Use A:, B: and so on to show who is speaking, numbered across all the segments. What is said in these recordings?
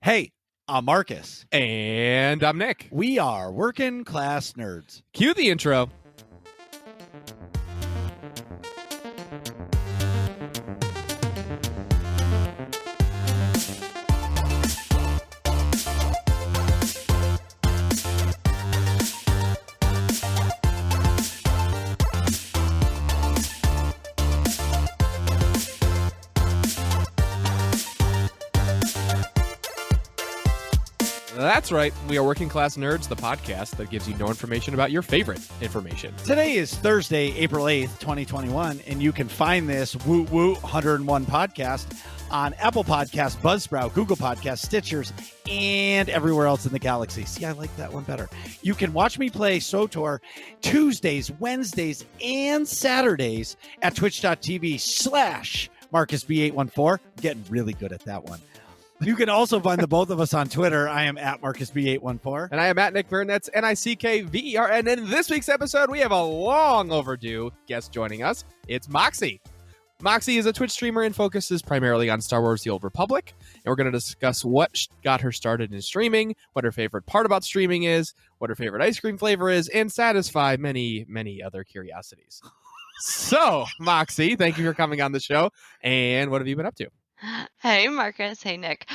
A: Hey, I'm Marcus.
B: And I'm Nick.
A: We are Working Class Nerds.
B: Cue the intro. That's right. We are Working Class Nerds, the podcast that gives you no information about your favorite information.
A: Today is Thursday, April 8th, 2021, and you can find this Woot Woot 101 podcast on Apple Podcasts, Buzzsprout, Google Podcasts, Stitchers, and everywhere else in the galaxy. See, I like that one better. You can watch me play SWTOR Tuesdays, Wednesdays, and Saturdays at twitch.tv/MarcusB814. I'm getting really good at that one. You can also find the both of us on Twitter. I am at MarcusB814.
B: And I am at Nick Vern. That's NickVern. And in this week's episode, we have a long overdue guest joining us. It's Moxie. Moxie is a Twitch streamer and focuses primarily on Star Wars The Old Republic. And we're going to discuss what got her started in streaming, what her favorite part about streaming is, what her favorite ice cream flavor is, and satisfy many, many other curiosities. So, Moxie, thank you for coming on the show. And what have you been up to?
C: Hey, Marcus. Hey, Nick.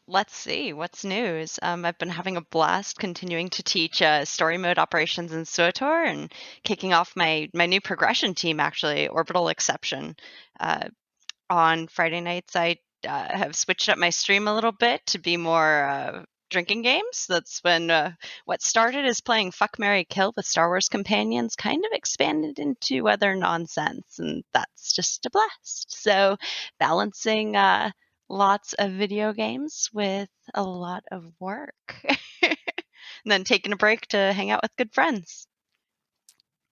C: Let's see. What's news? I've been having a blast continuing to teach story mode operations in SWTOR and kicking off my new progression team, actually, Orbital Exception. On Friday nights, I have switched up my stream a little bit to be more drinking games. That's when what started as playing Fuck, Marry, Kill with Star Wars companions kind of expanded into other nonsense, and that's just a blast. So balancing lots of video games with a lot of work. And then taking a break to hang out with good friends.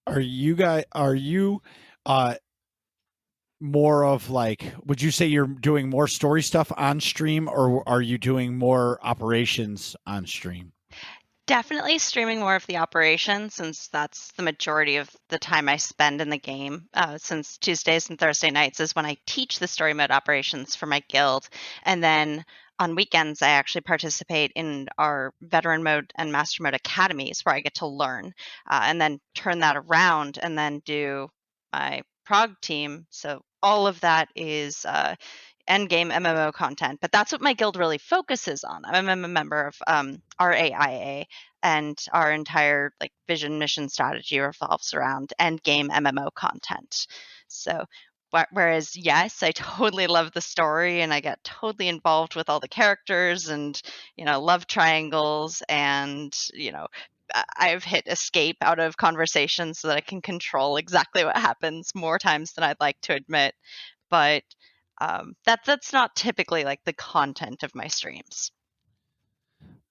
A: Are you more of like, would you say you're doing more story stuff on stream, or are you doing more operations on stream?
C: Definitely streaming more of the operations, since that's the majority of the time I spend in the game, since Tuesdays and Thursday nights is when I teach the story mode operations for my guild. And then on weekends, I actually participate in our veteran mode and master mode academies where I get to learn and then turn that around and then do my prog team. So all of that is endgame MMO content, but that's what my guild really focuses on. I'm a member of RAIA, and our entire vision mission strategy revolves around endgame MMO content. So whereas, yes, I totally love the story and I get totally involved with all the characters and, love triangles and, I've hit escape out of conversations so that I can control exactly what happens more times than I'd like to admit. But that's not typically the content of my streams.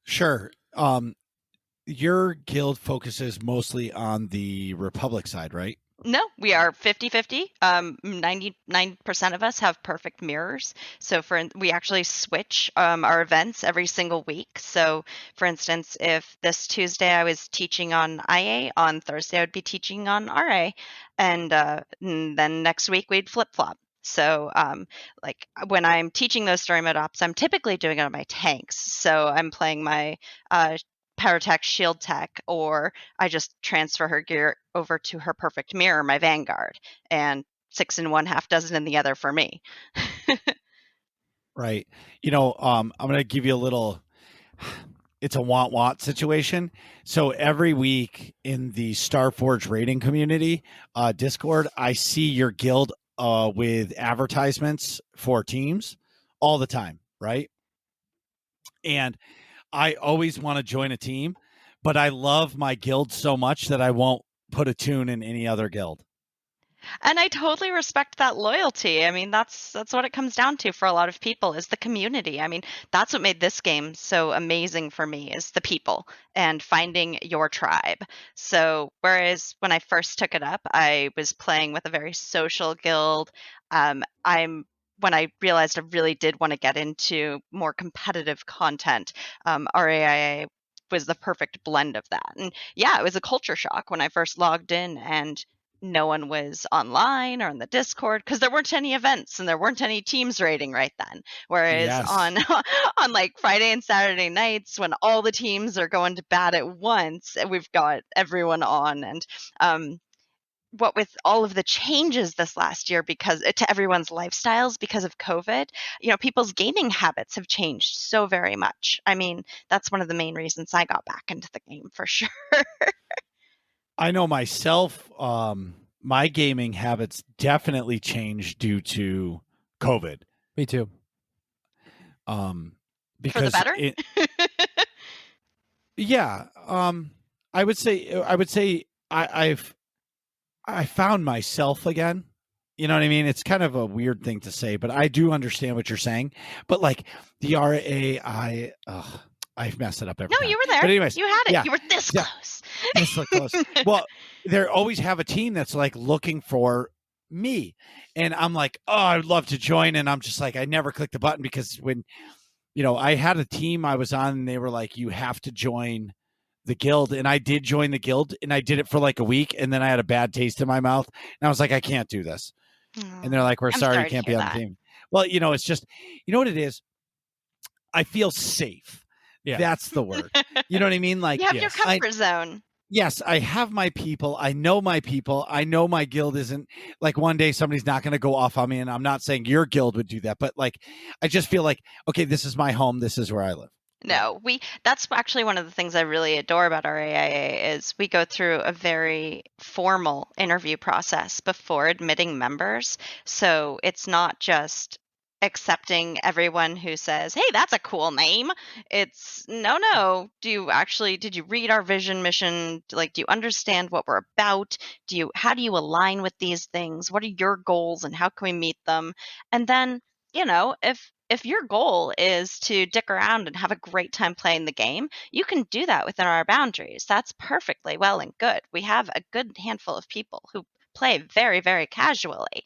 A: Sure. Your guild focuses mostly on the Republic side, right?
C: No, we are 50-50. 99% of us have perfect mirrors. So we actually switch our events every single week. So for instance, if this Tuesday I was teaching on IA, on Thursday I would be teaching on RA. And then next week we'd flip-flop. So when I'm teaching those story mode ops, I'm typically doing it on my tanks. So I'm playing my Power Tech, Shield Tech, or I just transfer her gear over to her perfect mirror, my Vanguard, and 6 in one, half dozen in the other for me.
A: Right. I'm going to give you a little, it's a want situation. So every week in the Starforge rating community Discord, I see your guild with advertisements for teams all the time, right? And I always want to join a team, but I love my guild so much that I won't put a tune in any other guild.
C: And I totally respect that loyalty. I mean, that's what it comes down to for a lot of people, is the community. I mean, that's what made this game so amazing for me, is the people and finding your tribe. So whereas when I first took it up, I was playing with a very social guild. When I realized I really did want to get into more competitive content, RAIA was the perfect blend of that. And yeah, it was a culture shock when I first logged in and no one was online or in the Discord because there weren't any events and there weren't any teams raiding right then. Whereas
A: Yes.
C: on like Friday and Saturday nights when all the teams are going to bat at once, we've got everyone on. And what with all of the changes this last year because to everyone's lifestyles because of COVID, people's gaming habits have changed so very much. I mean, that's one of the main reasons I got back into the game for sure.
A: I know myself, my gaming habits definitely changed due to COVID.
B: Me too.
A: Because
C: for the better?
A: Yeah. I would say I found myself again. You know what I mean? It's kind of a weird thing to say, but I do understand what you're saying. But like the RAI, I've messed it up every time.
C: No, you were there.
A: But anyways,
C: you had it.
A: yeah,
C: You were this
A: yeah.
C: close.
A: This look close. Well, they always have a team that's like looking for me, and I'm like, oh, I'd love to join, and I'm just like, I never clicked the button because when, I had a team I was on, and they were like, you have to join the guild, and I did join the guild, and I did it for like a week, and then I had a bad taste in my mouth, and I was like, I can't do this. And they're like, we're sorry, you can't be on the team. Well, it's just, you know what it is? I feel safe.
B: Yeah.
A: That's the word. You know what I mean? Like,
C: you have your comfort zone.
A: Yes, I have my people. I know my people. I know my guild isn't like one day somebody's not going to go off on me. And I'm not saying your guild would do that, but like, I just feel like, okay, this is my home. This is where I live.
C: No, that's actually one of the things I really adore about our AIA is we go through a very formal interview process before admitting members. So it's not just accepting everyone who says, hey, that's a cool name. It's no. Did you read our vision mission? Like, do you understand what we're about? How do you align with these things? What are your goals and how can we meet them? And then, if your goal is to dick around and have a great time playing the game, you can do that within our boundaries. That's perfectly well and good. We have a good handful of people who play very, very casually.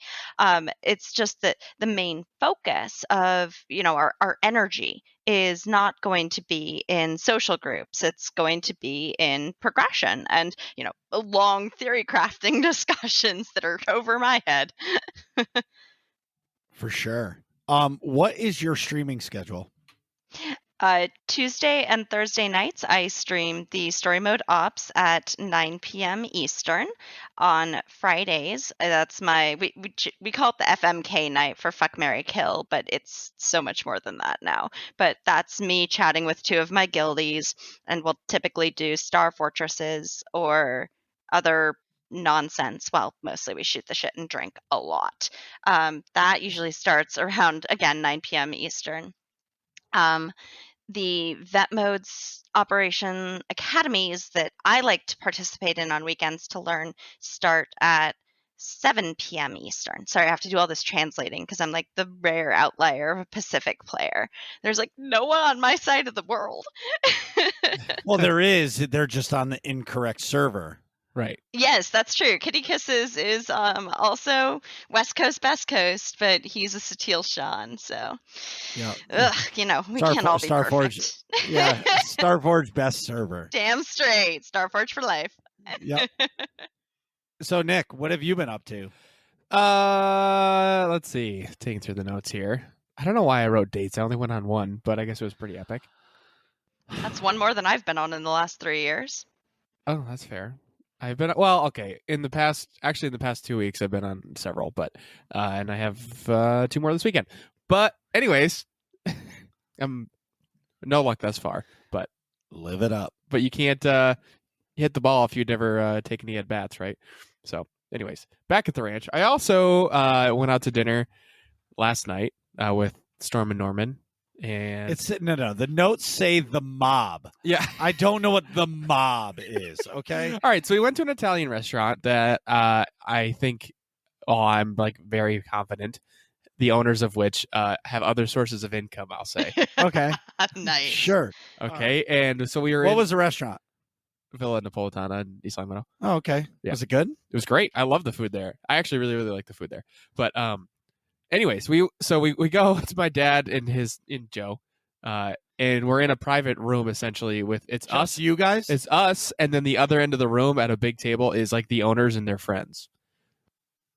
C: It's just that the main focus of, our energy is not going to be in social groups. It's going to be in progression and, long theory crafting discussions that are over my head.
A: For sure. What is your streaming schedule?
C: Tuesday and Thursday nights, I stream the Story Mode Ops at 9 p.m. Eastern. On Fridays, that's we call it the FMK night for Fuck, Marry, Kill, but it's so much more than that now. But that's me chatting with two of my guildies, and we'll typically do Star Fortresses or other nonsense. Well, mostly we shoot the shit and drink a lot. That usually starts around, again, 9 p.m. Eastern. The vet modes operation academies that I like to participate in on weekends to learn start at 7 p.m. Eastern. Sorry, I have to do all this translating because I'm like the rare outlier of a Pacific player. There's like no one on my side of the world.
A: Well, there is. They're just on the incorrect server.
B: Right.
C: Yes, that's true. Kitty Kisses is also West Coast, Best Coast, but he's a Satil Sean, so
A: yeah.
C: We can't all be
A: Starforge,
C: perfect.
A: Yeah, Starforge best server.
C: Damn straight, Starforge for life.
A: Yep. So Nick, what have you been up to?
B: Let's see. Taking through the notes here. I don't know why I wrote dates. I only went on one, but I guess it was pretty epic.
C: That's one more than I've been on in the last 3 years.
B: Oh, that's fair. I've been okay. In the past 2 weeks, I've been on several, but and I have 2 more this weekend. But anyways, I'm no luck thus far. But
A: live it up.
B: But you can't hit the ball if you'd never take any at bats, right? So, anyways, back at the ranch. I also went out to dinner last night with Storm and Norman. And
A: it's no. The notes say the mob.
B: Yeah,
A: I don't know what the mob is. Okay.
B: All right. So we went to an Italian restaurant that I think, I'm like very confident, the owners of which have other sources of income. I'll say.
A: Okay.
C: Nice.
A: Sure.
B: Okay. And so we were.
A: What was the restaurant?
B: Villa Napolitana in East Longmeadow.
A: Oh, okay. Yeah. Was it good?
B: It was great. I love the food there. I actually really, really like the food there. But anyways, we go. It's my dad and Joe, and we're in a private room essentially with it's
A: Just
B: us,
A: you guys.
B: It's us, and then the other end of the room at a big table is like the owners and their friends.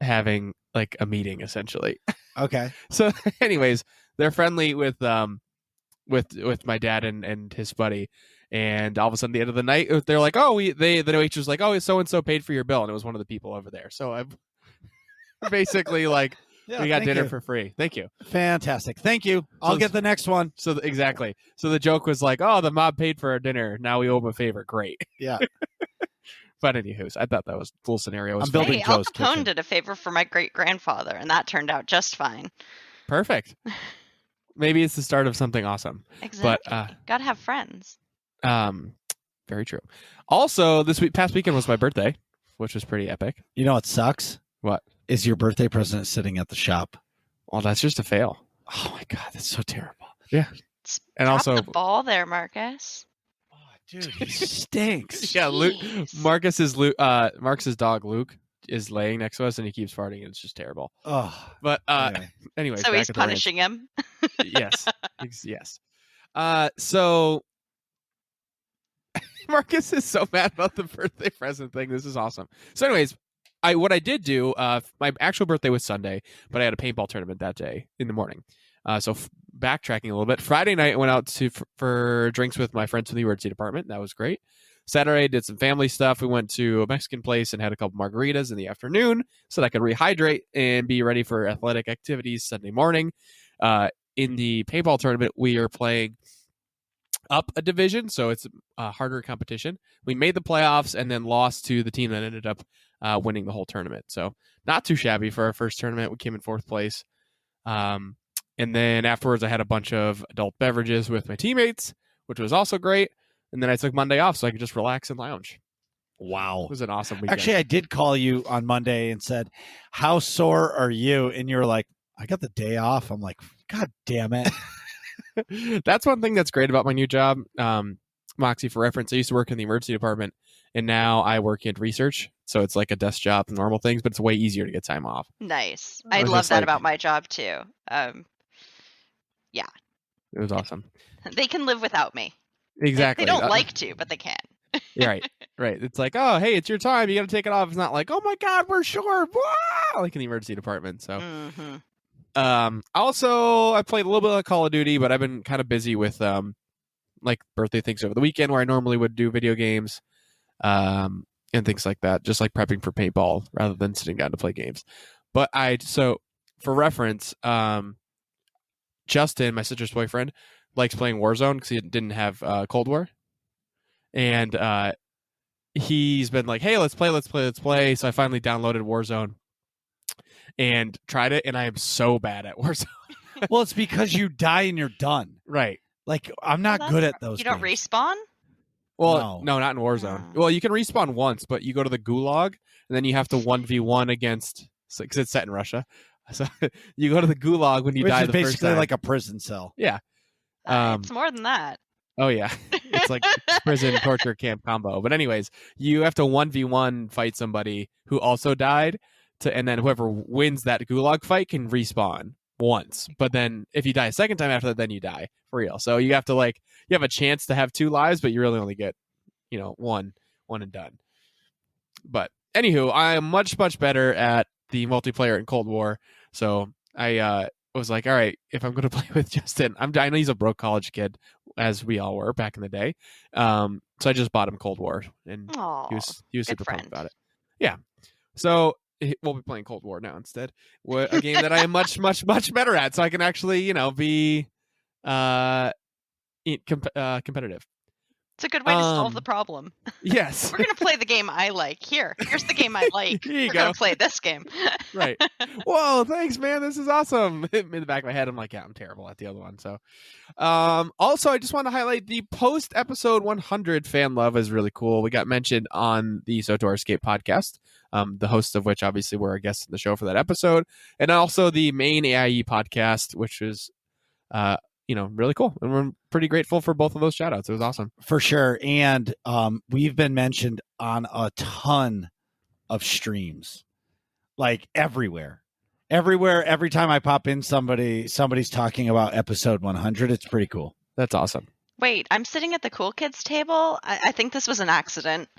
B: having like a meeting essentially.
A: Okay.
B: So anyways, they're friendly with my dad and his buddy. And all of a sudden, at the end of the night, they're like, "Oh, the waitress was like, oh, so and so paid for your bill," and it was one of the people over there. So I'm basically like,
A: Yeah,
B: we got dinner
A: you.
B: for free. Thank you.
A: Fantastic. Thank you. I'll get the next one.
B: So exactly. So the joke was like, "Oh, the mob paid for our dinner. Now we owe him a favor. Great."
A: Yeah.
B: But anywho, I thought that was the little scenario.
A: I'm building
C: Hey, Al
A: Joe's
C: Capone
A: kitchen.
C: did a favor for my great grandfather, and that turned out just fine.
B: Perfect. Maybe it's the start of something awesome.
C: Exactly.
B: But
C: gotta have friends.
B: Very true. Also, past weekend was my birthday, which was pretty epic.
A: You know what sucks?
B: What?
A: Is your birthday present sitting at the shop?
B: Well, that's just a fail.
A: Oh my god, that's so terrible.
B: Yeah. And
C: Drop
B: also,
C: the ball there, Marcus.
A: Oh, dude, he stinks.
B: yeah, Luke,
C: Jeez.
B: Marcus's dog Luke is laying next to us, and he keeps farting, and it's just terrible.
A: Oh,
B: But
A: anyway.
B: anyways,
C: So
B: back
C: he's
B: at the ranch.
C: punishing him.
B: Yes, yes. So Marcus is so mad about the birthday present thing. This is awesome. So, anyways, what I did do, my actual birthday was Sunday, but I had a paintball tournament that day in the morning. So backtracking a little bit, Friday night I went out for drinks with my friends from the emergency department. That was great. Saturday did some family stuff. We went to a Mexican place and had a couple margaritas in the afternoon so that I could rehydrate and be ready for athletic activities Sunday morning. In the paintball tournament, we are playing up a division, so it's a harder competition. We made the playoffs and then lost to the team that ended up winning the whole tournament. So not too shabby for our first tournament. We came in 4th place. And then afterwards, I had a bunch of adult beverages with my teammates, which was also great. And then I took Monday off so I could just relax and lounge.
A: Wow.
B: It was an awesome weekend.
A: Actually, I did call you on Monday and said, "How sore are you?" And you were like, "I got the day off." I'm like, "God damn it."
B: That's one thing that's great about my new job. Moxie, for reference, I used to work in the emergency department, and now I work in research. So it's like a desk job, normal things, but it's way easier to get time off.
C: Nice.
B: I
C: I
B: was
C: love
B: just
C: that
B: like-
C: about my job too.
B: It was awesome.
C: They can live without me.
B: Exactly.
C: They don't like to, but they can.
B: Right. It's like, oh, hey, it's your time. You got to take it off. It's not like, oh my God, we're short. Wah! Like in the emergency department. So, also, I played a little bit of Call of Duty, but I've been kind of busy with like birthday things over the weekend where I normally would do video games and things like that, just like prepping for paintball rather than sitting down to play games. But so for reference, Justin, my sister's boyfriend, likes playing Warzone because he didn't have Cold War. And he's been like, hey, let's play. So I finally downloaded Warzone and tried it, and I am so bad at Warzone.
A: Well, it's because you die and you're done.
B: Right.
A: Like, I'm not good at those
C: You don't
A: games.
C: respawn?
B: Well, no, not in Warzone.
C: No.
B: Well, you can respawn once, but you go to the gulag, and then you have to 1v1 against, because it's set in Russia. So you go to the gulag when you
A: Which
B: die
A: is
B: the first
A: basically
B: time.
A: like a prison cell.
B: Yeah.
C: It's more than that.
B: Oh, yeah. It's like prison torture camp combo. But anyways, you have to 1v1 fight somebody who also died, and then whoever wins that gulag fight can respawn once. But then if you die a second time after that, then you die for real. So you have to you have a chance to have 2 lives, but you really only get, one and done. But anywho, I am much, much better at the multiplayer in Cold War. So I was like, all right, if I'm going to play with Justin, I know he's a broke college kid, as we all were back in the day. So I just bought him Cold War, and
C: Aww,
B: he was
C: good
B: super pumped
C: friend.
B: about it. Yeah. So we'll be playing Cold War now instead. A game that I am much, much, much better at, so I can actually, be competitive.
C: It's a good way to solve the problem.
B: Yes.
C: We're going to play the game I like. Here's the game I like.
B: Here you
C: We're
B: go.
C: going to play this game.
B: Right. Whoa, thanks, man. This is awesome. In the back of my head, I'm like, yeah, I'm terrible at the other one. So, also, I just want to highlight the post episode 100 fan love is really cool. We got mentioned on the SWTOR Escape podcast, the hosts of which obviously were our guests in the show for that episode, and also the main AIE podcast, which was, really cool. And we're pretty grateful for both of those shout outs. It was awesome.
A: For sure. And we've been mentioned on a ton of streams, like everywhere. Every time I pop in, somebody's talking about episode 100. It's pretty cool.
B: That's awesome.
C: Wait, I'm sitting at the cool kids table. I think this was an accident.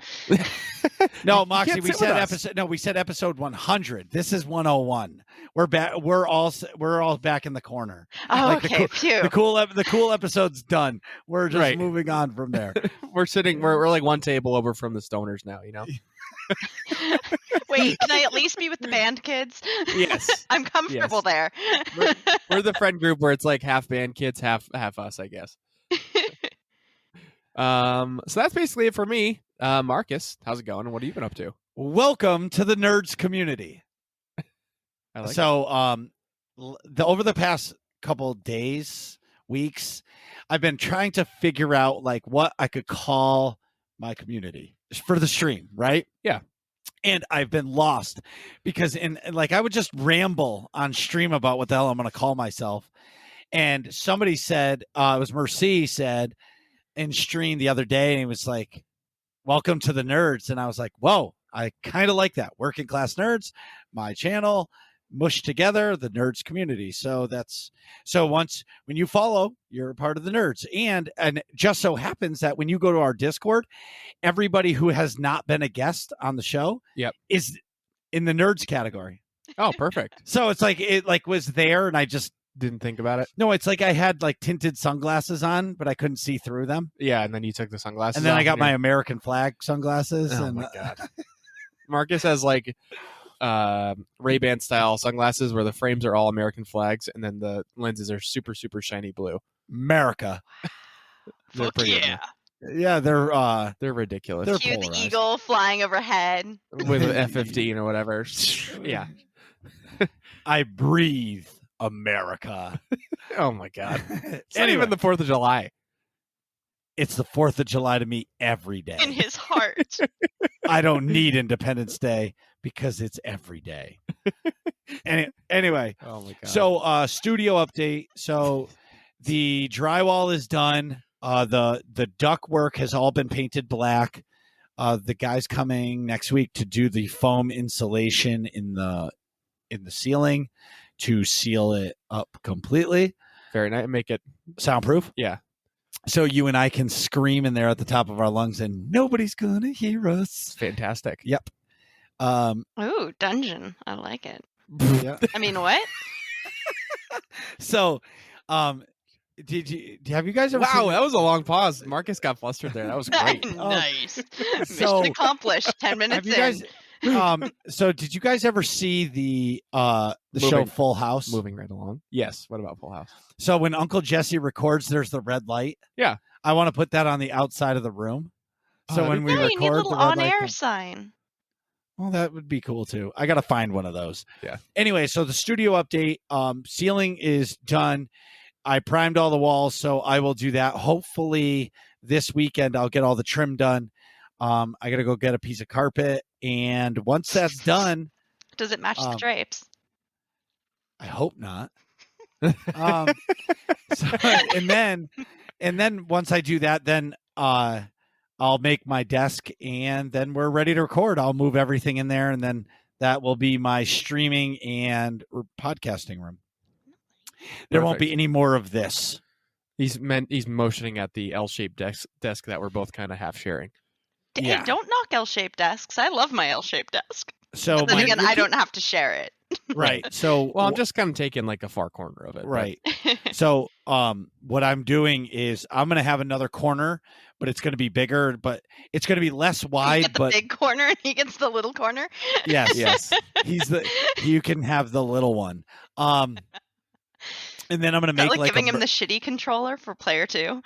A: No,
B: You
A: Moxie,
B: can't
A: we
B: sit
A: said
B: with us.
A: episode. No, we said episode 100. This is 101. We're back. We're all back in the corner.
C: Oh,
A: Like
C: okay, phew.
A: The cool episode's done. We're just
B: Right.
A: moving on from there.
B: We're like one table over from the stoners now, you know?
C: Wait, can I at least be with the band kids?
B: Yes.
C: I'm comfortable there.
B: We're the friend group where it's like half band kids, half us, I guess. So that's basically it for me. Marcus, how's it going? And what have you been up to?
A: Welcome to the nerds community.
B: I like
A: So, over the past couple days, weeks, I've been trying to figure out like what I could call my community for the stream, right?
B: Yeah.
A: And I've been lost because I would just ramble on stream about what the hell I'm going to call myself. And somebody said, it was Mercy said in stream the other day, and he was like, welcome to the nerds. And I was like, whoa, I kind of like that. Working class nerds, my channel, mushed together, the nerds community. So when you follow, you're a part of the nerds. And just so happens that when you go to our Discord, everybody who has not been a guest on the show is in the nerds category.
B: Oh, perfect.
A: So it's like it was there, and I just
B: Didn't think about it.
A: no. It's like I had like tinted sunglasses on, but I couldn't see through them.
B: Yeah, and then you took the sunglasses
A: And then I
B: off
A: got
B: and
A: my
B: you're-
A: American flag sunglasses.
B: Oh
A: and
B: my god. Marcus has like Ray-Ban style sunglasses where the frames are all American flags and then the lenses are super, super shiny blue.
A: America.
B: They're
C: Fuck
B: pretty
C: yeah.
A: Yeah,
B: They're ridiculous.
A: They're
C: Cue the
A: polarized.
C: eagle flying overhead.
B: With an F-15 or whatever. Yeah.
A: I breathe America.
B: Oh my god. It's not
A: Anyway,
B: even the 4th of July.
A: it's the 4th of July to me every day.
C: In his heart.
A: I don't need Independence Day because it's every day. Anyway,
B: Oh my god.
A: so studio update. So the drywall is done. The duct work has all been painted black. The guy's coming next week to do the foam insulation in the ceiling to seal it up completely.
B: very nice. Make it
A: Soundproof.
B: Yeah.
A: So you and I can scream in there at the top of our lungs and nobody's gonna hear us.
B: fantastic.
A: Yep.
C: Ooh, dungeon. I like it.
A: Yeah.
C: I mean, what?
A: So have you guys ever
B: Wow,
A: seen
B: that was a long pause. Marcus got flustered there. That was great.
C: Nice.
A: So-
C: Mission accomplished. 10 minutes
A: have you guys so did you guys ever see the show
B: Moving.
A: Full House?
B: Moving right along. Yes. What about Full House?
A: So when Uncle Jesse records, there's the red light.
B: Yeah.
A: I want to put that on the outside of the room. So
B: Oh,
A: when we
C: No, you need a
A: record,
C: little
A: the red light
C: on-air
A: comes-
C: sign.
A: Well, that would be cool too. I got to find one of those.
B: Yeah.
A: Anyway, so the studio update, ceiling is done. I primed all the walls, so I will do that. Hopefully this weekend I'll get all the trim done. I got to go get a piece of carpet, and once that's done,
C: Does it match the drapes?
A: I hope not. So, and then once I do that, then I'll make my desk, and then we're ready to record. I'll move everything in there, and then that will be my streaming and podcasting room. There won't be
B: Perfect.
A: any more of this.
B: He's motioning at the L-shaped desk that we're both kind of half sharing.
C: Hey,
A: Yeah.
C: don't knock L-shaped desks. I love my L-shaped desk.
A: So
C: But then
A: my-
C: again, I don't have to share it.
A: right. So
B: Well, I'm just kind of taking like a far corner of it. but-
A: right. So what I'm doing is I'm going to have another corner, but it's going to be bigger, but it's going to be less
C: You
A: wide.
C: get the
A: But
C: big corner and he gets the little corner.
A: yes,
B: Yes.
A: you can have the little one. And then I'm going to
C: Is that
A: make
C: like
A: like
C: giving
A: a,
C: him the shitty controller for player 2.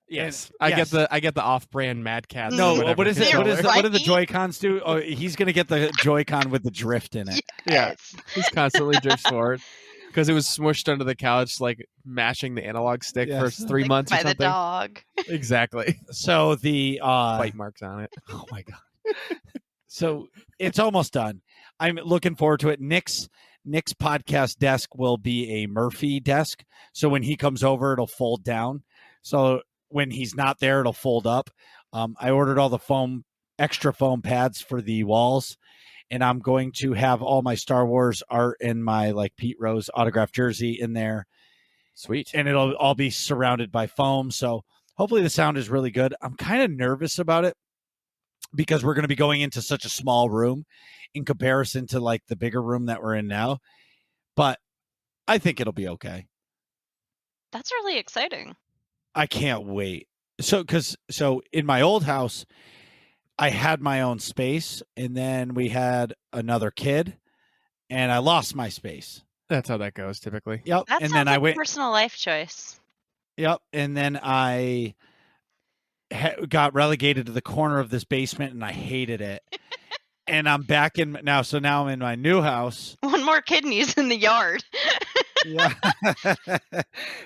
B: Yes.
A: Yes.
B: I get the off-brand Mad Cat.
C: No,
A: no.
B: whatever
A: What is it?
C: You're
A: What do the
C: right.
A: Joy-Cons do? Oh, he's going to get the Joy-Con with the drift in it.
B: Yeah.
C: Yes.
B: He's constantly drifts forward because it was smushed under the couch, like mashing the analog stick for
A: Yes.
B: 3
C: Like
B: months or
C: by the
B: something.
C: dog.
B: Exactly.
A: So the
B: Bite marks on it.
A: oh my god. So it's almost done. I'm looking forward to it. Nick's podcast desk will be a Murphy desk. So when he comes over, it'll fold down. So when he's not there, it'll fold up. I ordered all the extra foam pads for the walls, and I'm going to have all my Star Wars art and my like Pete Rose autographed jersey in there.
B: Sweet.
A: and it'll all be surrounded by foam. So hopefully the sound is really good. I'm kind of nervous about it because we're going to be going into such a small room in comparison to like the bigger room that we're in now. But I think it'll be okay.
C: That's really exciting.
A: I can't wait. So in my old house, I had my own space, and then we had another kid, and I lost my space.
B: That's how that goes typically.
A: Yep.
C: That
A: and
C: sounds
A: then
C: like
A: I went.
C: a personal life choice.
A: Yep. And then I got relegated to the corner of this basement, and I hated it. And I'm back in now. So now I'm in my new house.
C: One more kidneys in the yard.
A: Yeah.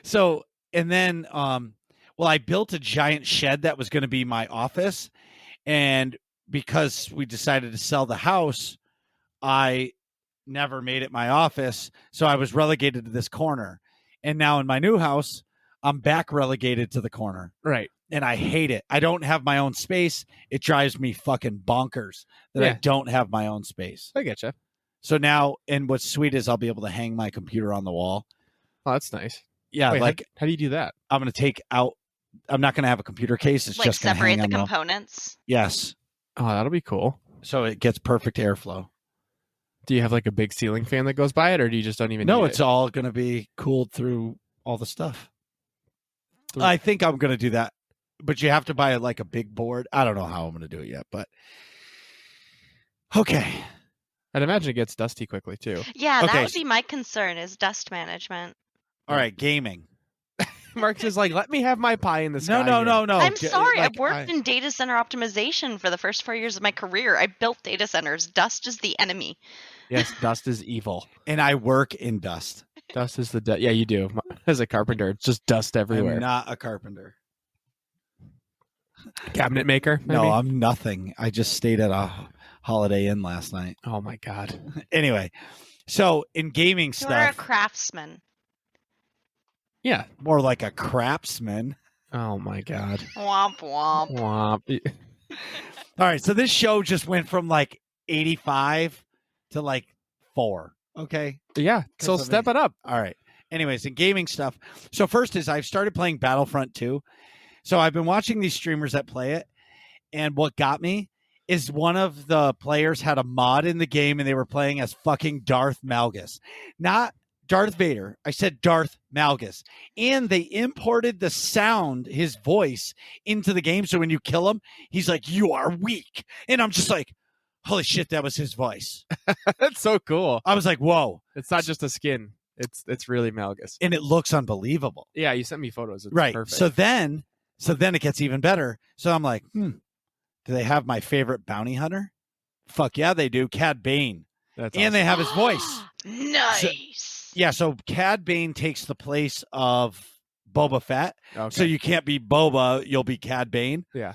A: So, and then, I built a giant shed that was going to be my office. And because we decided to sell the house, I never made it my office. So I was relegated to this corner. And now in my new house, I'm back relegated to the corner.
B: Right.
A: And I hate it. I don't have my own space. It drives me fucking bonkers that I don't have my own space.
B: I get you.
A: So now, and what's sweet is I'll be able to hang my computer on the wall.
B: Oh, that's nice.
A: Yeah,
B: Wait,
A: like
B: how do you do that?
A: I'm going to take out. I'm not going to have a computer case. It's
C: Like
A: just going to
C: separate
A: hang
C: the
A: on
C: components.
A: Yes.
B: Oh, that'll be cool.
A: So it gets perfect airflow.
B: Do you have like a big ceiling fan that goes by it, or do you just don't even?
A: No,
B: need
A: it's
B: it?
A: all going to be cooled through all the stuff. I think I'm going to do that, but you have to buy like a big board. I don't know how I'm going to do it yet, but okay.
B: I'd imagine it gets dusty quickly too.
C: Yeah,
A: Okay.
C: that would be my concern is dust management.
A: All right, gaming.
B: Marcus is like, let me have my pie in the sky.
A: No.
C: I'm sorry. I've worked in data center optimization for the first 4 years of my career. I built data centers. Dust is the enemy.
B: Yes, dust is evil.
A: And I work in dust.
B: Dust is the yeah, you do. As a carpenter, it's just dust everywhere.
A: I'm not a carpenter.
B: Cabinet maker? Maybe?
A: No, I'm nothing. I just stayed at a Holiday Inn last night.
B: Oh my god.
A: Anyway, so in gaming
C: You're a
A: stuff,
C: craftsman.
B: Yeah.
A: more like a craftsman.
B: Oh my god.
C: Womp womp.
B: Womp.
A: All right, so this show just went from like 85 to like 4. Okay.
B: Yeah. So
A: Because of
B: step
A: me.
B: it up.
A: All right. Anyways, in gaming stuff. So first is I've started playing Battlefront 2. So I've been watching these streamers that play it. And what got me is one of the players had a mod in the game and they were playing as fucking Darth Malgus. Not Darth Vader. I said Darth Malgus. And they imported the sound, his voice, into the game. So when you kill him, he's like, "You are weak." And I'm just like, holy shit, that was his voice.
B: That's so cool.
A: I was like, whoa.
B: It's not just a skin. It's really Malgus.
A: And it looks unbelievable.
B: Yeah, you sent me photos. It's
A: Right.
B: perfect.
A: So then it gets even better. So I'm like, do they have my favorite bounty hunter? Fuck yeah, they do. Cad Bane.
B: That's
A: And they have his voice.
C: Nice.
A: Yeah, so Cad Bane takes the place of Boba Fett.
B: okay.
A: So you can't be Boba, you'll be Cad Bane.
B: Yeah.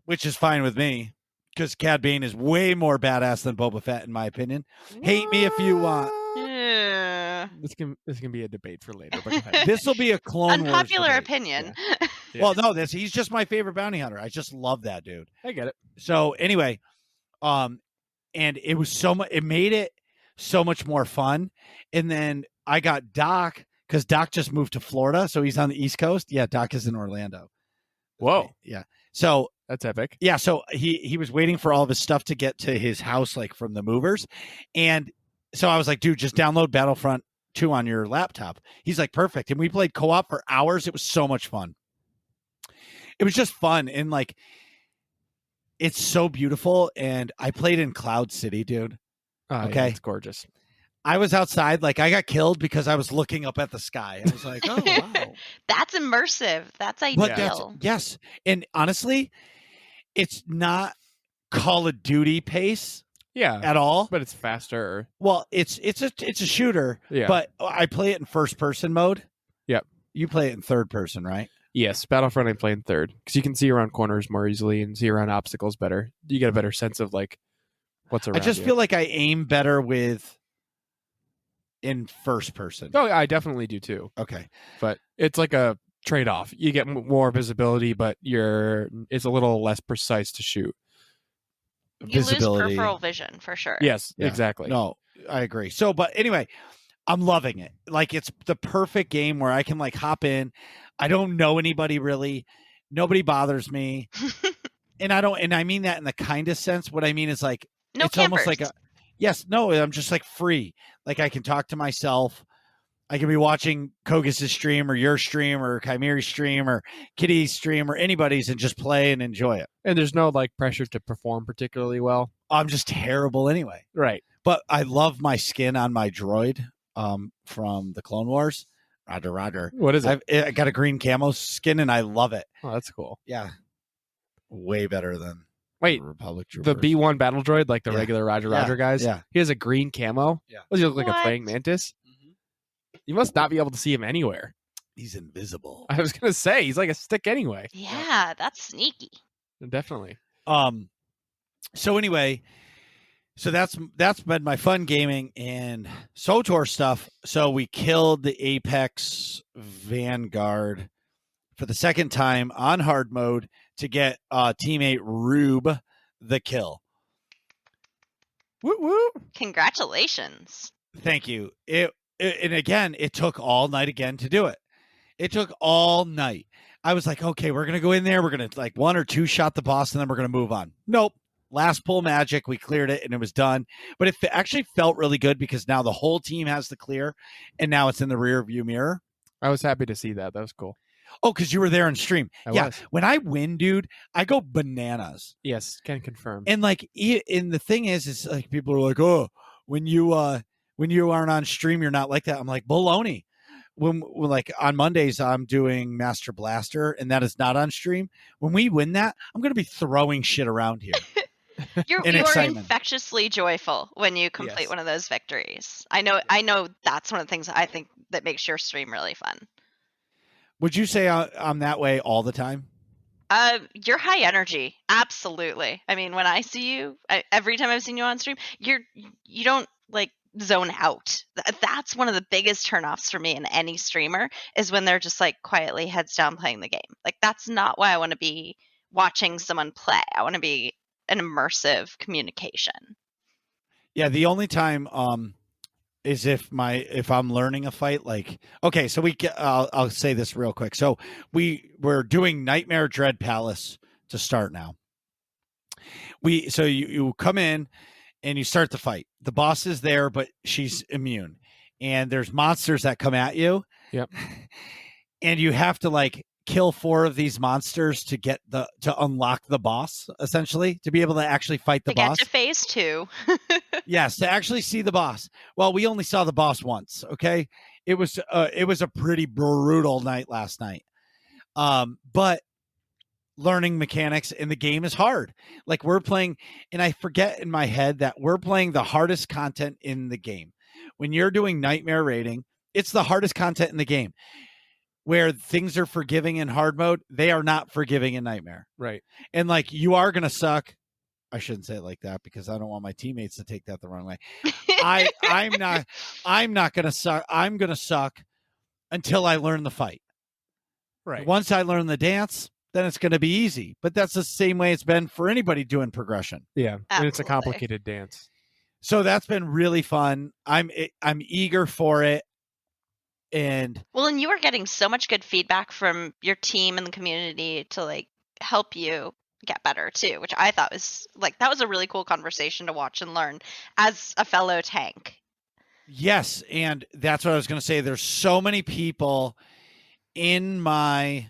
A: Which is fine with me. Because Cad Bane is way more badass than Boba Fett, in my opinion. Hate me if you want.
C: Yeah.
B: This can be a debate for later. But go ahead.
A: This will be a Clone Wars
C: Unpopular
A: debate.
C: opinion.
B: Yeah.
A: Well, no, he's just my favorite bounty hunter. I just love that dude.
B: I get it.
A: So anyway, and it was it made it so much more fun. And then I got Doc because Doc just moved to Florida, so he's on the East Coast. Yeah, Doc is in Orlando.
B: Whoa,
A: Yeah. So
B: that's epic.
A: yeah, so he was waiting for all of his stuff to get to his house, like from the movers, and so I was like, dude, just download Battlefront 2 on your laptop. He's like, perfect, and we played co-op for hours. It was so much fun. It was just fun, and like, it's so beautiful. And I played in Cloud City, dude.
B: Oh,
A: Okay.
B: yeah, it's gorgeous.
A: I was outside, like I got killed because I was looking up at the sky. I was like, oh wow.
C: That's immersive. That's
A: But
C: ideal.
A: yes. And honestly, it's not Call of Duty pace
B: Yeah,
A: at all.
B: but it's faster.
A: Well, it's a shooter,
B: Yeah.
A: but I play it in first person mode.
B: Yep.
A: You play it in third person, right?
B: Yes, Battlefront I play in third because you can see around corners more easily and see around obstacles better. You get a better sense of like what's around.
A: I just
B: you.
A: feel like I aim better in first person.
B: Oh, yeah, I definitely do too.
A: Okay.
B: But it's like a trade-off. You get more visibility, but it's a little less precise to shoot.
C: You lose
A: Visibility.
C: peripheral vision for sure.
B: Yes,
A: Yeah.
B: exactly.
A: No, I agree. So, but anyway, I'm loving it. Like, it's the perfect game where I can like hop in. I don't know anybody really. Nobody bothers me. And I mean that in the kindest sense. What I mean is like,
C: No
A: it's almost like
C: campers.
A: I'm just like free. Like, I can talk to myself. I can be watching Kogus' stream or your stream or Chimera's stream or Kitty's stream or anybody's and just play and enjoy it.
B: And there's no like pressure to perform particularly well.
A: I'm just terrible anyway.
B: Right.
A: But I love my skin on my droid from the Clone Wars. Roger.
B: What is it?
A: I got a green camo skin and I love it.
B: Oh, that's cool.
A: Yeah. Way better than
B: Wait,
A: Republic Troopers.
B: the B1 battle droid, like the
A: Yeah.
B: regular Roger guys.
A: Yeah.
B: He has a green camo.
A: Yeah.
B: Does he look like
C: What?
B: a praying mantis? You must not be able to see him anywhere.
A: He's invisible.
B: I was gonna say he's like a stick anyway.
C: Yeah, that's sneaky.
B: Definitely.
A: So anyway, so that's been my fun gaming and SWTOR stuff. So we killed the Apex Vanguard for the second time on hard mode to get teammate Rube the kill.
B: Woo woo.
C: Congratulations.
A: Thank you. And again, it took all night again to do it. It took all night. I was like, okay, we're going to go in there. We're going to like 1 or 2 shot the boss and then we're going to move on. Nope. Last pull magic. We cleared it and it was done. But it actually felt really good because now the whole team has the clear and now it's in the rear view mirror.
B: I was happy to see that. That was cool.
A: Oh, because you were there in stream.
B: I was.
A: When I win, dude, I go bananas.
B: Yes, can confirm.
A: And like, and the thing is like people are like, oh, when you aren't on stream, you're not like that. I'm like, baloney. When like on Mondays, I'm doing Master Blaster, and that is not on stream. When we win that, I'm going to be throwing shit around here.
C: You are
A: excitement.
C: infectiously joyful when you complete
B: Yes.
C: one of those victories. I know that's one of the things I think that makes your stream really fun.
A: Would you say I'm that way all the time?
C: You're high energy, absolutely. I mean, when I see you, every time I've seen you on stream, you don't like zone out. That's one of the biggest turnoffs for me in any streamer is when they're just like quietly heads down playing the game. Like, that's not why I want to be watching someone play. I want to be an immersive communication.
A: Yeah, the only time is if I'm learning a fight. Like, okay, so I'll say this real quick. So we're doing Nightmare Dread Palace to start now. So you come in and you start the fight. The boss is there, but she's immune, and there's monsters that come at you.
B: Yep.
A: And you have to like kill 4 of these monsters to unlock the boss, essentially, to be able to actually fight the boss.
C: Get to phase 2.
A: Yes, to actually see the boss. Well, we only saw the boss once. Okay, it was a pretty brutal night last night. But learning mechanics in the game is hard. Like, we're playing, and I forget in my head that we're playing the hardest content in the game. When you're doing nightmare raiding, it's the hardest content in the game. Where things are forgiving in hard mode, they are not forgiving in nightmare.
B: Right.
A: And like, you are gonna suck. I shouldn't say it like that because I don't want my teammates to take that the wrong way. I'm not gonna suck. I'm gonna suck until I learn the fight.
B: Right.
A: Once I learn the dance, then it's gonna be easy. But that's the same way it's been for anybody doing progression.
B: Yeah. And it's a
C: Absolutely.
B: complicated dance.
A: So that's been really fun. I'm eager for it. And
C: Well, and you were getting so much good feedback from your team and the community to like help you get better too, which I thought was like, that was a really cool conversation to watch and learn as a fellow tank.
A: yes, and that's what I was going to say. There's so many people in my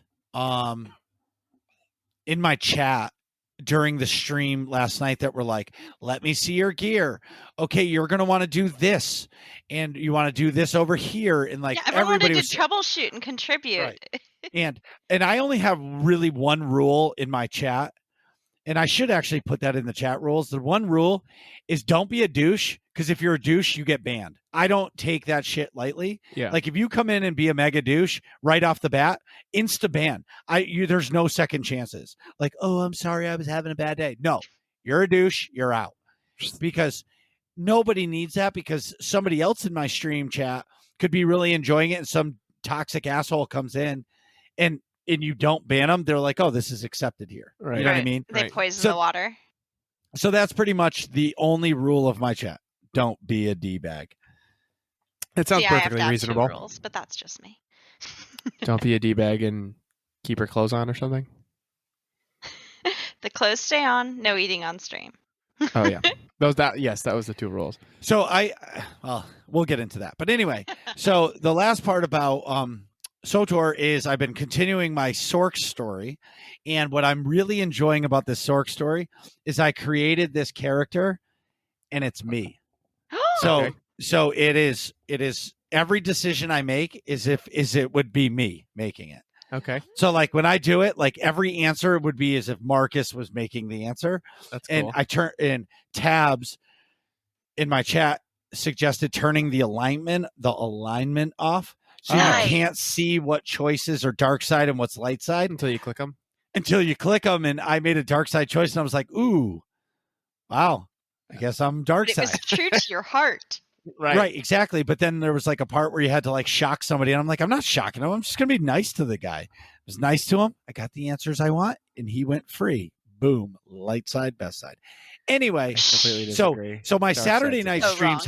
A: chat during the stream last night that were like, let me see your gear. Okay, you're going to want to do this, and you want to do this over here. And like,
C: Yeah, everyone
A: everybody
C: to
A: was
C: troubleshoot and contribute.
A: Right. and I only have really one rule in my chat, and I should actually put that in the chat rules. The one rule is don't be a douche, because if you're a douche, you get banned. I don't take that shit lightly.
B: Yeah.
A: Like, if you come in and be a mega douche right off the bat, insta ban. There's no second chances. Like, oh, I'm sorry, I was having a bad day. No, you're a douche, you're out. Because nobody needs that, because somebody else in my stream chat could be really enjoying it, and some toxic asshole comes in and you don't ban them. They're like, oh, this is accepted here.
B: Right.
A: You know what I mean?
C: They
B: Right.
C: poison
A: So-
C: the water.
A: So that's pretty much the only rule of my chat. Don't be a D-bag.
B: It sounds
C: See, I have to
B: perfectly
C: have 2
B: reasonable.
C: rules, but that's just me.
B: Don't be a D-bag and keep her clothes on or something.
C: The clothes stay on, no eating on stream.
B: Oh yeah, that was the 2 rules.
A: So well, we'll get into that. But anyway, so the last part about SWTOR is I've been continuing my Sork story, and what I'm really enjoying about this Sork story is I created this character, and it's me. So
B: Okay.
A: so it is every decision I make is it would be me making it.
B: Okay,
A: So like when I do it, like every answer would be as if Marcus was making the answer.
B: that's
A: And
B: cool.
A: I turn in tabs in my chat suggested turning the alignment off. So
C: Nice.
A: you can't see what choices are dark side and what's light side
B: Until you click them.
A: until you click them. And I made a dark side choice and I was like, ooh, wow, I guess I'm dark
C: But it was
A: side.
C: true to your heart.
A: Right, exactly. But then there was like a part where you had to like shock somebody, and I'm like, I'm not shocking him. I'm just gonna be nice to the guy. I was nice to him. I got the answers I want, and he went free. Boom, light side, best side. Anyway,
B: I completely
A: so
B: disagree.
A: so my
B: Dark
A: Saturday
B: side's
A: night
C: so
A: streams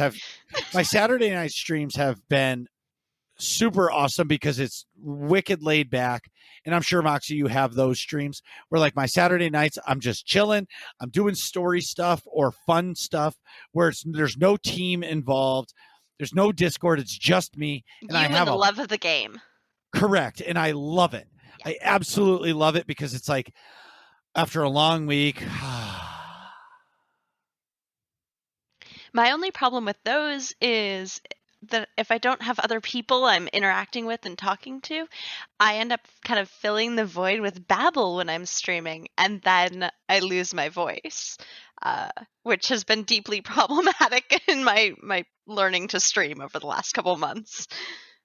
C: wrong.
A: have been super awesome because it's wicked laid back. And I'm sure, Moxie, you have those streams where like my Saturday nights, I'm just chilling. I'm doing story stuff or fun stuff where there's no team involved. There's no Discord. It's just me. And
C: You
A: I have
C: and the love of the game.
A: correct. And I love it.
C: Yeah.
A: I absolutely love it because it's like after a long week.
C: My only problem with those is that if I don't have other people I'm interacting with and talking to, I end up kind of filling the void with babble when I'm streaming, and then I lose my voice, which has been deeply problematic in my learning to stream over the last couple months.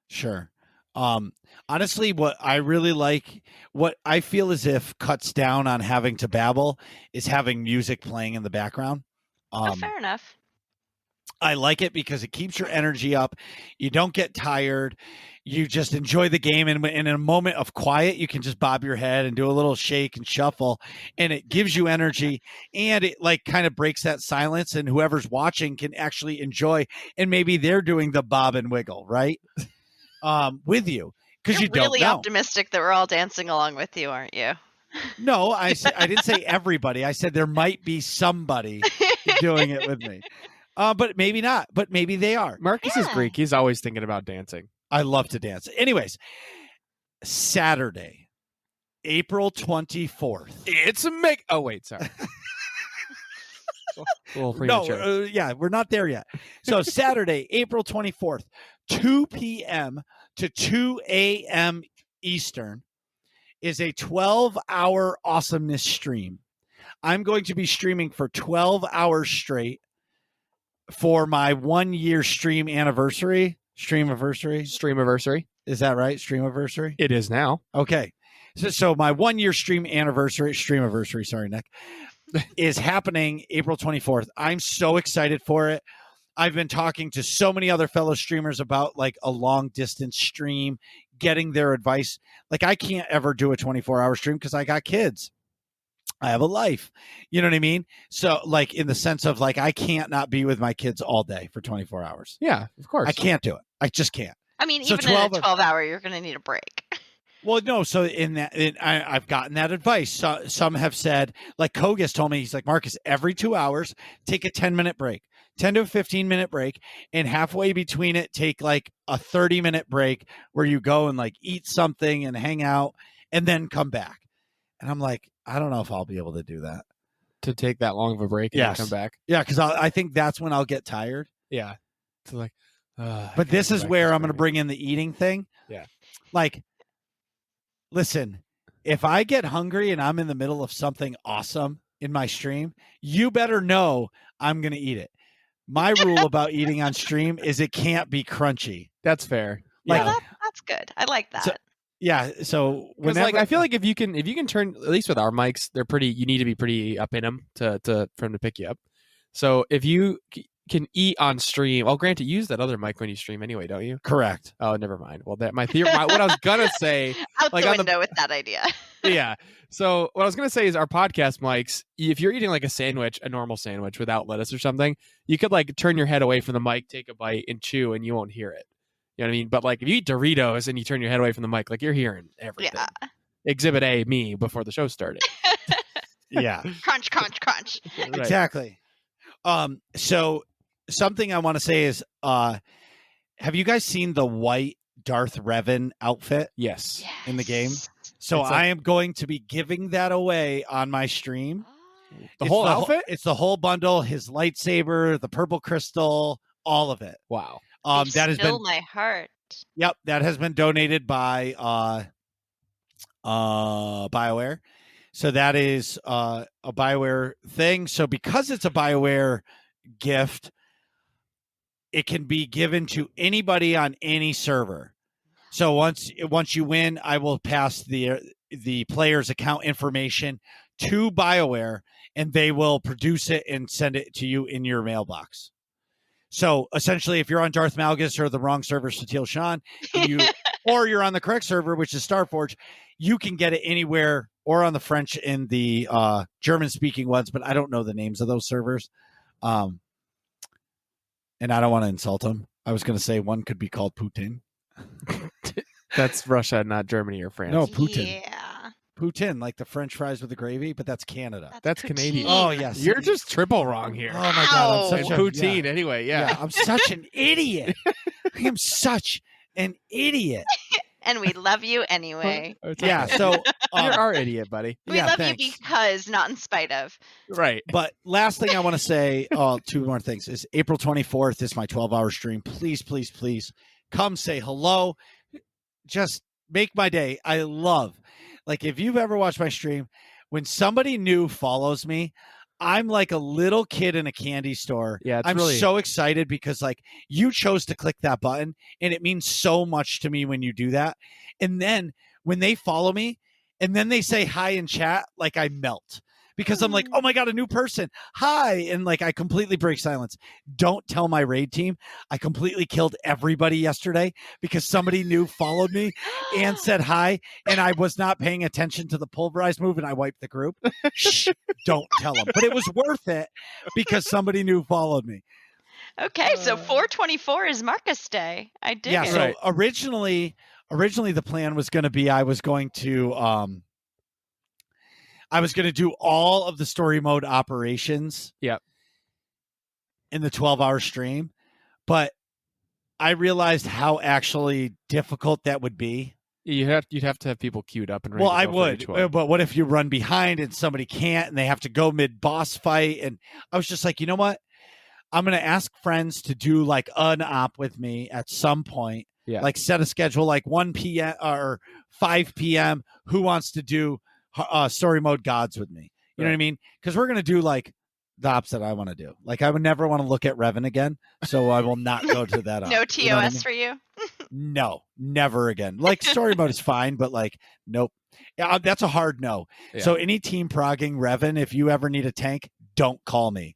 A: Sure. Honestly, what I really like, what I feel as if cuts down on having to babble is having music playing in the background.
C: Fair enough.
A: I like it because it keeps your energy up. You don't get tired. You just enjoy the game. And in a moment of quiet, you can just bob your head and do a little shake and shuffle, and it gives you energy, and it like kind of breaks that silence, and whoever's watching can actually enjoy, and maybe they're doing the bob and wiggle, right? With you. Because
C: You're
A: you don't
C: really
A: know.
C: optimistic that we're all dancing along with you, aren't you?
A: No, I didn't say everybody. I said there might be somebody doing it with me. But maybe not. But maybe they are.
B: Marcus is
C: Yeah.
B: Greek. He's always thinking about dancing.
A: I love to dance. Anyways, Saturday, April 24th.
B: It's a make. Oh wait, sorry. A little
A: No,
B: premature.
A: yeah, we're not there yet. So Saturday, April 24th, 2 p.m. to 2 a.m. Eastern is a 12-hour awesomeness stream. I'm going to be streaming for 12 hours straight for my 1-year stream anniversary.
B: Streamiversary.
A: Is that right? Streamiversary?
B: It is now.
A: Okay. So my 1-year streamiversary, sorry, Nick, is happening April 24th. I'm so excited for it. I've been talking to so many other fellow streamers about like a long distance stream, getting their advice. Like I can't ever do a 24-hour stream because I got kids. I have a life. You know what I mean? So like in the sense of like I can't not be with my kids all day for 24 hours.
B: Yeah, of course.
A: I can't do it. I just can't.
C: I mean,
A: So
C: even in a
A: 12
C: 12-hour, you're going to need a break.
A: Well, no. So I've gotten that advice. So, some have said, like Kogas told me, he's like, Marcus, every 2 hours, take a 10-minute break, 10 to 15-minute break. And halfway between it, take like a 30-minute break where you go and like eat something and hang out and then come back. And I'm like, I don't know if I'll be able to do that.
B: To take that long of a break and
A: Yes.
B: then come back.
A: Yeah, because I think that's when I'll get tired.
B: Yeah. So like,
A: But this is where I'm going to bring in the eating thing.
B: Yeah.
A: Like, listen, if I get hungry and I'm in the middle of something awesome in my stream, you better know I'm going to eat it. My rule about eating on stream is it can't be crunchy.
B: That's fair.
A: Like,
C: Well, that's good. I like that.
A: So- yeah. So
B: Because
A: whenever,
B: like I feel like if you can turn, at least with our mics, they're pretty. You need to be pretty up in them for him to pick you up. So if you can eat on stream, well, granted, use that other mic when you stream anyway, don't you?
A: correct.
B: Oh, never mind. Well, that my theory. What I was gonna say,
C: Out
B: like
C: the
B: on the-
C: window with that idea.
B: yeah. So what I was gonna say is our podcast mics. If you're eating like a normal sandwich without lettuce or something, you could like turn your head away from the mic, take a bite, and chew, and you won't hear it. You know what I mean? But like if you eat Doritos and you turn your head away from the mic, like you're hearing everything.
C: Yeah.
B: Exhibit A, me before the show started.
A: Yeah.
C: Crunch, crunch, crunch.
B: Right.
A: Exactly. So something I want to say is, have you guys seen the white Darth Revan outfit
B: Yes.
A: in the game? So
B: It's like-
A: I am going to be giving that away on my stream.
B: The
A: It's
B: whole outfit?
A: It's the whole bundle, his lightsaber, the purple crystal, all of it.
B: Wow.
C: That has
A: been
C: my heart.
A: Yep, that has been donated by BioWare. So that is a BioWare thing. So because it's a BioWare gift, it can be given to anybody on any server. So once you win, I will pass the player's account information to BioWare, and they will produce it and send it to you in your mailbox. So essentially, if you're on Darth Malgus or the wrong server, Satil Shan, or you're on the correct server, which is Starforge, you can get it anywhere, or on the French and the German-speaking ones, but I don't know the names of those servers. And I don't want to insult them. I was going to say one could be called Putin.
B: That's Russia, not Germany or France.
A: No, Putin.
C: Yeah.
A: Poutine, like the French fries with the gravy, but that's Canada.
B: That's Canadian.
A: Oh, yes.
B: You're just triple wrong here.
A: Oh, my God. I'm
B: And
A: such
B: poutine, anyway. Yeah.
A: I'm such an idiot. I am such an idiot.
C: And we love you anyway.
A: Yeah, so...
B: You're our idiot, buddy.
C: We
A: yeah,
C: love
A: thanks.
C: you because, not in spite of.
B: Right.
A: But last thing I want to say, two more things, is April 24th is my 12-hour stream. Please, please, please come say hello. Just make my day. I love, like, if you've ever watched my stream, when somebody new follows me, I'm like a little kid in a candy store.
B: Yeah, it's
A: I'm
B: really...
A: so excited because, like, you chose to click that button, and it means so much to me when you do that. And then when they follow me, and then they say hi in chat, like, I melt. Because I'm like, oh my God, a new person. Hi. And like, I completely break silence. Don't tell my raid team. I completely killed everybody yesterday because somebody new followed me and said hi. And I was not paying attention to the pulverized move and I wiped the group. Shh, don't tell them. But it was worth it because somebody new followed me.
C: Okay, so 4/24 is Marcus Day. I did.
A: Yeah.
C: it.
A: So
B: Right.
A: originally the plan was going to be, I was going to do all of the story mode operations.
B: Yep.
A: In the 12-hour stream, but I realized how actually difficult that would be.
B: You'd have to have people queued up and ready
A: Well,
B: to
A: I
B: go for each
A: would,
B: one.
A: but what if you run behind and somebody can't and they have to go mid-boss fight? And I was just like, you know what? I'm going to ask friends to do like an op with me at some point.
B: Yeah.
A: Like set a schedule like 1 p.m. or 5 p.m. Who wants to do story mode gods with me? You know what I mean? Because we're going to do like the ops that I want to do. Like I would never want to look at Revan again. So I will not go to that.
C: No
A: op.
C: TOS
A: You know what I mean?
C: for you?
A: No, never again. Like story mode is fine, but like, nope. Yeah, that's a hard no.
B: Yeah.
A: So any team progging Revan, if you ever need a tank, don't call me.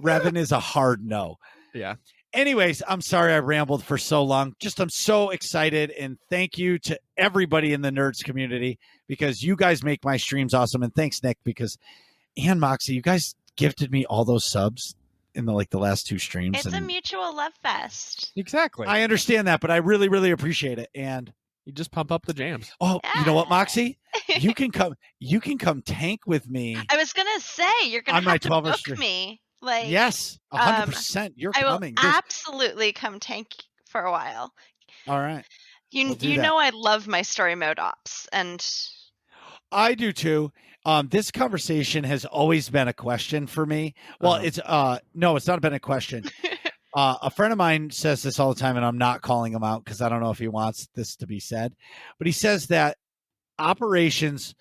A: Revan is a hard no.
B: Yeah.
A: Anyways, I'm sorry I rambled for so long. Just I'm so excited, and thank you to everybody in the nerds community because you guys make my streams awesome. And thanks, Nick, because and Moxie, you guys gifted me all those subs in the last two streams.
C: It's a mutual love fest.
B: Exactly.
A: I understand that, but I really, really appreciate it. And
B: You just pump up the jams.
A: oh, you know what, Moxie? You can come tank with me.
C: I was gonna say you're gonna
A: On my
C: have to
A: 12-hour
C: book
A: stream.
C: me. Like
A: Yes, 100%. You're
C: I will
A: coming. There's-
C: absolutely come tank for a while.
A: all right.
C: You
A: We'll do that.
C: know I love my story mode ops, and
A: I do too. This conversation has always been a question for me. Well, it's no, it's not been a question. A friend of mine says this all the time, and I'm not calling him out because I don't know if he wants this to be said. But he says that operations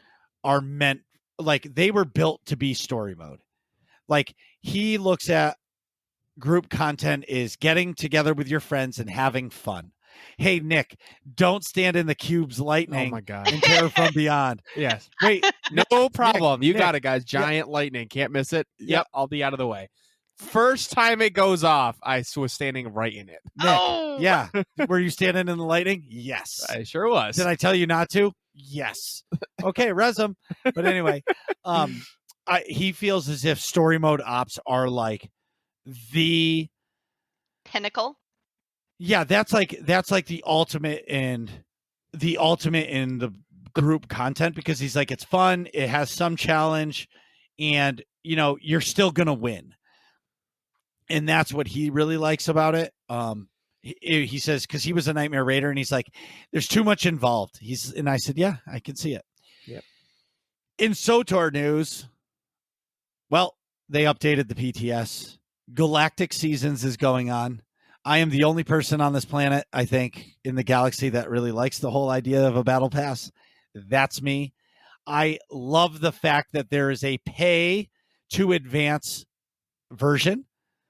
A: are meant, like, they were built to be story mode. Like, he looks at group content is getting together with your friends and having fun. Hey, Nick, don't stand in the cube's lightning
B: Oh my God.
A: and terror from beyond.
B: Yes.
A: Wait,
B: No problem. You
A: Nick,
B: got it, guys. Giant lightning. Can't miss it. Yep. I'll be out of the way. First time it goes off, I was standing right in it.
A: Nick,
C: oh
A: yeah. Were you standing in the lightning? Yes.
B: I sure was.
A: Did I tell you not to? Yes. Okay, Resum. But anyway, he feels as if story mode ops are like the
C: pinnacle.
A: Yeah, that's like the ultimate in the group content, because he's like, it's fun, it has some challenge, and you're still gonna win. And that's what he really likes about it. He says, because he was a Nightmare Raider, and he's like, there's too much involved. And I said, yeah, I can see it.
B: Yep.
A: In SWTOR news, well, they updated the PTS. Galactic Seasons is going on. I am the only person on this planet, I think, in the galaxy that really likes the whole idea of a battle pass. That's me. I love the fact that there is a pay to advance version.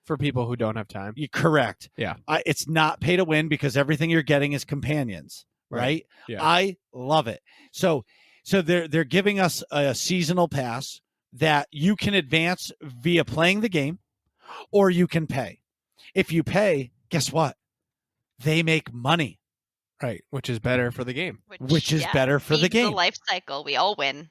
B: For people who don't have time.
A: You're correct.
B: Yeah.
A: It's not pay to win, because everything you're getting is companions, right?
B: Yeah.
A: I love it. So they're giving us a seasonal pass that you can advance via playing the game, or you can pay. If you pay, guess what? They make money.
B: Right, which is better for the game.
A: Which is better for the game.
C: The life cycle. We all win.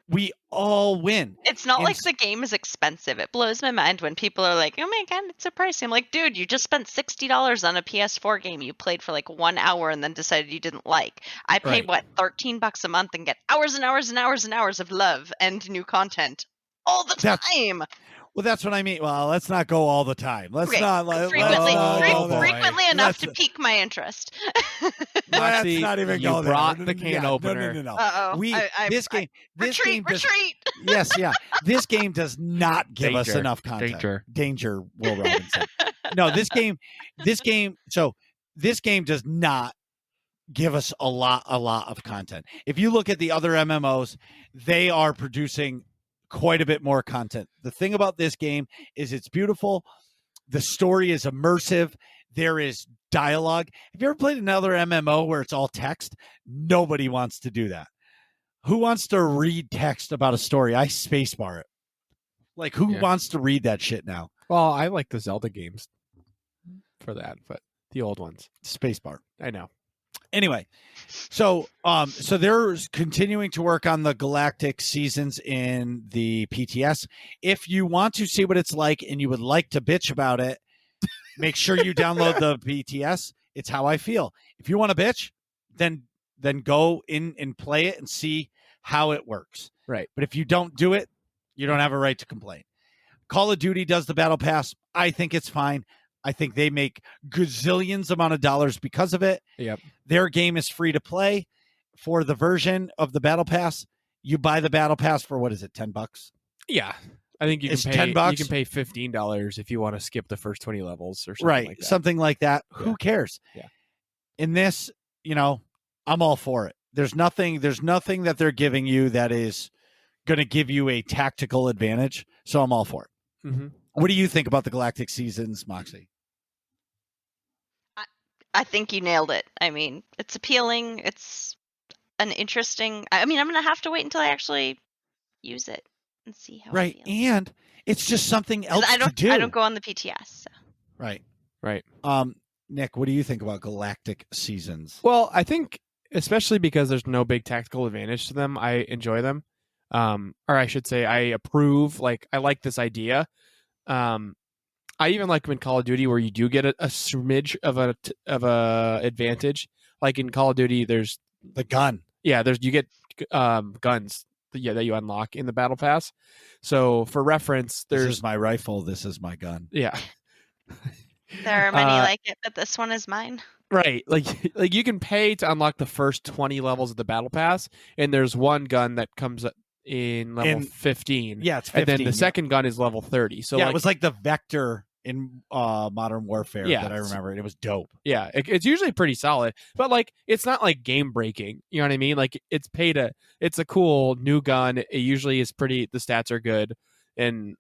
A: We all win.
C: It's not like the game is expensive. It blows my mind when people are like, oh my God, it's so pricey. I'm like, dude, you just spent $60 on a PS4 game you played for like 1 hour and then decided you didn't like. I pay, $13 a month and get hours and hours and hours and hours of love and new content all the time.
A: Well, that's what I mean. Well, let's not go all the time. Let's not
C: frequently enough to pique my interest.
B: Moxie,
A: not even
B: you
A: go there.
B: brought the can opener.
A: No.
C: Uh-oh. Retreat.
A: Yes, yeah. This game does not give us enough content. Danger, Will Robinson. No, this game does not give us a lot of content. If you look at the other MMOs, they are producing quite a bit more content. The thing about this game is it's beautiful. The story is immersive. There is dialogue. Have you ever played another MMO where it's all text? Nobody wants to do that. Who wants to read text about a story? I spacebar it. Like, who wants to read that shit now?
B: Well, I like the Zelda games for that, but the old ones.
A: Spacebar.
B: I know.
A: Anyway, so they're continuing to work on the Galactic Seasons in the PTS. If you want to see what it's like and you would like to bitch about it, make sure you download the PTS. It's how I feel. If you want to bitch, then go in and play it and see how it works.
B: Right.
A: But if you don't do it, you don't have a right to complain. Call of Duty does the Battle Pass. I think it's fine. I think they make gazillions amount of dollars because of it.
B: Yep.
A: Their game is free to play for the version of the Battle Pass. You buy the Battle Pass for, what is it, $10?
B: Yeah. I think
A: it's
B: can pay
A: $10.
B: You can pay $15 if you want to skip the first 20 levels or something like that.
A: Something like that.
B: Yeah.
A: Who cares?
B: Yeah.
A: In this, I'm all for it. There's nothing that they're giving you that is going to give you a tactical advantage. So I'm all for it.
B: Mm-hmm.
A: What do you think about the Galactic Seasons, Moxie?
C: I think you nailed it. I mean, it's appealing. It's an interesting. I'm going to have to wait until I actually use it and see how it feels.
A: And it's just something else to do.
C: I don't go on the PTS. So.
A: Right.
B: Nick,
A: what do you think about Galactic Seasons?
B: Well, I think especially because there's no big tactical advantage to them, I enjoy them. Or I should say I approve. Like, I like this idea. I even like them in Call of Duty where you do get a smidge of a advantage. Like in Call of Duty, there's
A: the gun.
B: Yeah, you get guns that you unlock in the Battle Pass. So for reference,
A: this is my rifle. This is my gun.
B: Yeah.
C: There are many like it, but this one is mine.
B: Right. Like you can pay to unlock the first 20 levels of the Battle Pass, and there's one gun that comes in level 15.
A: Yeah, it's 15.
B: And then the second gun is level 30. So
A: it was like the Vector in Modern Warfare that I remember. It was dope.
B: Yeah, it's usually pretty solid, but like it's not like game breaking. You know what I mean? Like it's a cool new gun. It usually is pretty. The stats are good, and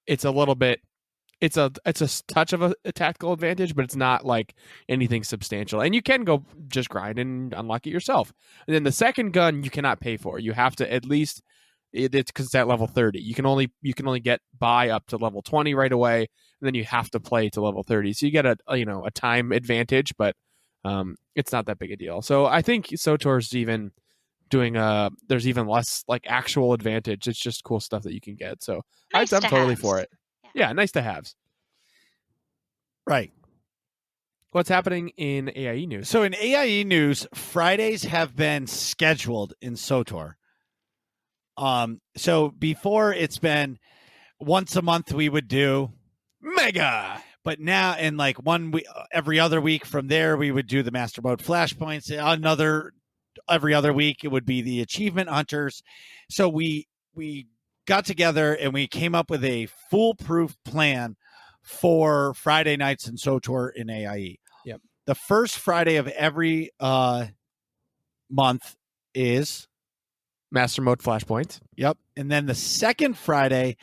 B: it's a little bit. It's a touch of a tactical advantage, but it's not like anything substantial. And you can go just grind and unlock it yourself. And then the second gun you cannot pay for. You have to at least it's because it's at level 30. You can only get by up to level 20 right away, and then you have to play to level 30. So you get a time advantage, but it's not that big a deal. So I think SWTOR's even doing there's even less like actual advantage. It's just cool stuff that you can get. So I'm totally for it. Yeah, nice to haves.
A: Right.
B: What's happening in AIE news?
A: So in AIE news, Fridays have been scheduled in SWTOR. So before it's been once a month we would do
B: Mega.
A: but now in like every other week from there we would do the master mode flashpoints. Every other week it would be the achievement hunters. So we got together and we came up with a foolproof plan for Friday nights in SWTOR in AIE.
B: Yep.
A: The first Friday of every month is
B: Master mode flashpoints.
A: Yep. And then the second Friday,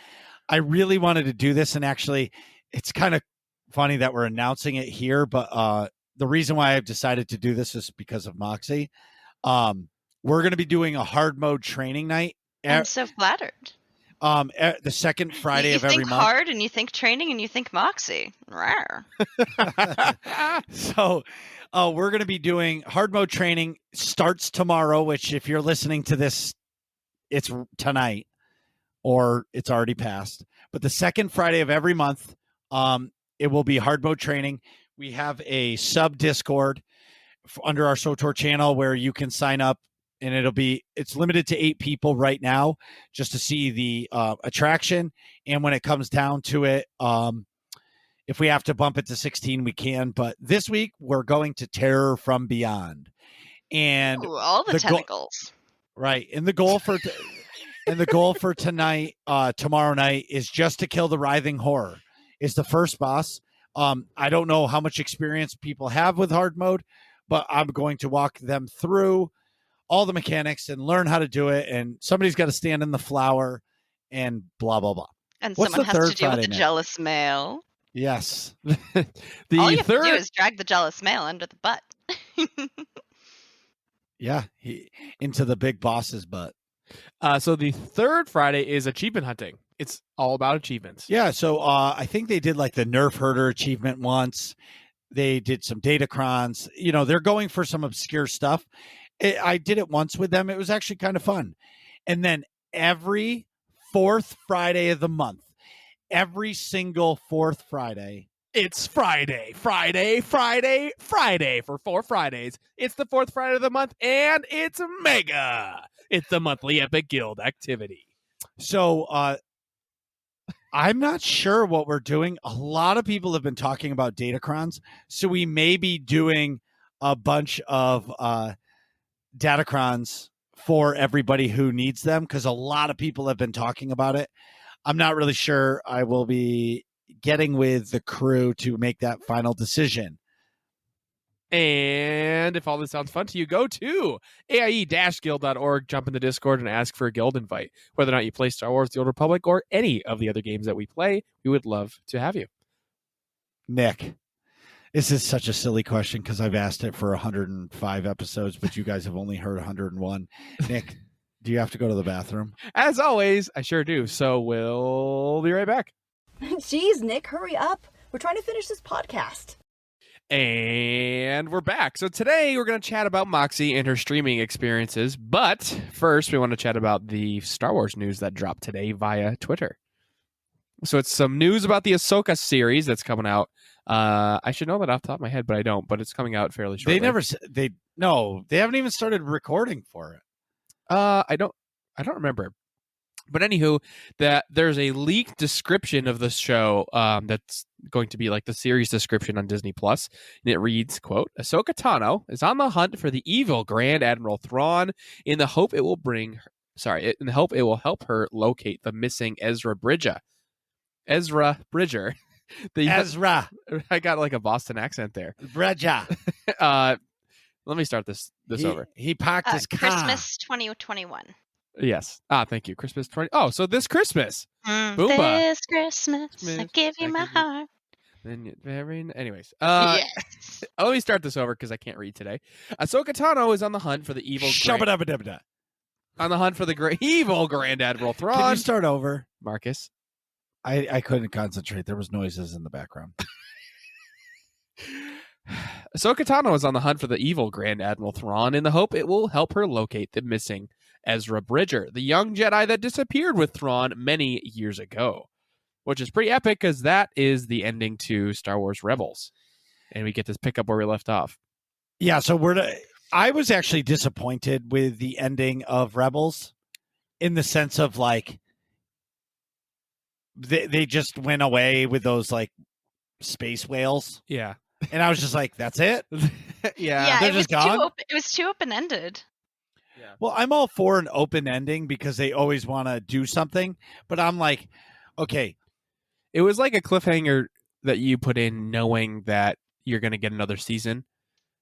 A: I really wanted to do this. And actually, it's kind of funny that we're announcing it here. But the reason why I've decided to do this is because of Moxie. We're going to be doing a hard mode training night.
C: I'm so flattered.
A: The second Friday of every month.
C: You think hard and you think training and you think Moxie. Rawr.
A: So we're going to be doing hard mode training. Starts tomorrow, which if you're listening to this, it's tonight or it's already passed. But the second Friday of every month, it will be hard mode training. We have a sub Discord under our SWTOR channel where you can sign up, and it's limited to 8 people right now just to see the attraction. And when it comes down to it, if we have to bump it to 16, we can. But this week we're going to Terror from Beyond, and
C: all the tentacles.
A: Right. And the goal for tonight, tomorrow night, is just to kill the writhing horror. Is the first boss. I don't know how much experience people have with hard mode, but I'm going to walk them through all the mechanics and learn how to do it. And somebody's got to stand in the flower and blah, blah, blah.
C: And someone has to deal with the jealous male.
A: Yes.
C: All you have to do is drag the jealous male under the butt.
A: Yeah, into the big boss's butt.
B: So the third Friday is achievement hunting. It's all about achievements.
A: Yeah, so I think they did like the Nerf Herder achievement once. They did some Datacrons. They're going for some obscure stuff. I did it once with them. It was actually kind of fun. And then every fourth Friday of the month, every single fourth Friday,
B: it's Friday for 4 Fridays. It's the fourth Friday of the month, and it's mega. It's the monthly Epic Guild activity.
A: So I'm not sure what we're doing. A lot of people have been talking about Datacrons, so we may be doing a bunch of Datacrons for everybody who needs them, because a lot of people have been talking about it. I'm not really sure. I will be getting with the crew to make that final decision.
B: And if all this sounds fun to you, go to AIE-guild.org, jump in the Discord, and ask for a guild invite. Whether or not you play Star Wars: The Old Republic or any of the other games that we play, we would love to have you.
A: Nick, this is such a silly question because I've asked it for 105 episodes, but you guys have only heard 101. Nick, do you have to go to the bathroom?
B: As always, I sure do. So we'll be right back.
D: Jeez, Nick, hurry up. We're trying to finish this podcast.
B: And we're back. So today we're going to chat about Moxie and her streaming experiences. But first, we want to chat about the Star Wars news that dropped today via Twitter. So it's some news about the Ahsoka series that's coming out. I should know that off the top of my head, but I don't. But it's coming out fairly shortly.
A: They haven't even started recording for it.
B: I don't remember. But anywho, that there's a leaked description of the show that's going to be like the series description on Disney Plus, and it reads, quote, Ahsoka Tano is on the hunt for the evil Grand Admiral Thrawn in the hope it will help her locate the missing Ezra Bridger. Ezra. I got like a Boston accent there.
A: Bridger.
B: Let me start this over.
A: He parked his car.
C: Christmas 2021.
B: Yes. Thank you. Christmas 20. Oh, so this Christmas. Boomba.
C: This Christmas, I give you my heart.
B: Anyways.
C: Yes.
B: Let me start this over because I can't read today. Ahsoka Tano is on the hunt for the evil on the hunt for the evil Grand Admiral Thrawn.
A: Can you start over?
B: Marcus.
A: I couldn't concentrate. There was noises in the background.
B: Ahsoka Tano is on the hunt for the evil Grand Admiral Thrawn in the hope it will help her locate the missing Ezra Bridger, the young Jedi that disappeared with Thrawn many years ago, which is pretty epic because that is the ending to Star Wars Rebels. and we get to pick up where we left off.
A: Yeah, so I was actually disappointed with the ending of Rebels in the sense of like they just went away with those like space whales.
B: Yeah.
A: And I was just like, that's it?
B: Yeah.
A: They're
C: it was
A: just gone?
C: it was too open ended.
A: Well, I'm all for an open ending because they always want to do something, but I'm like, okay,
B: It was like a cliffhanger that you put in knowing that you're going to get another season.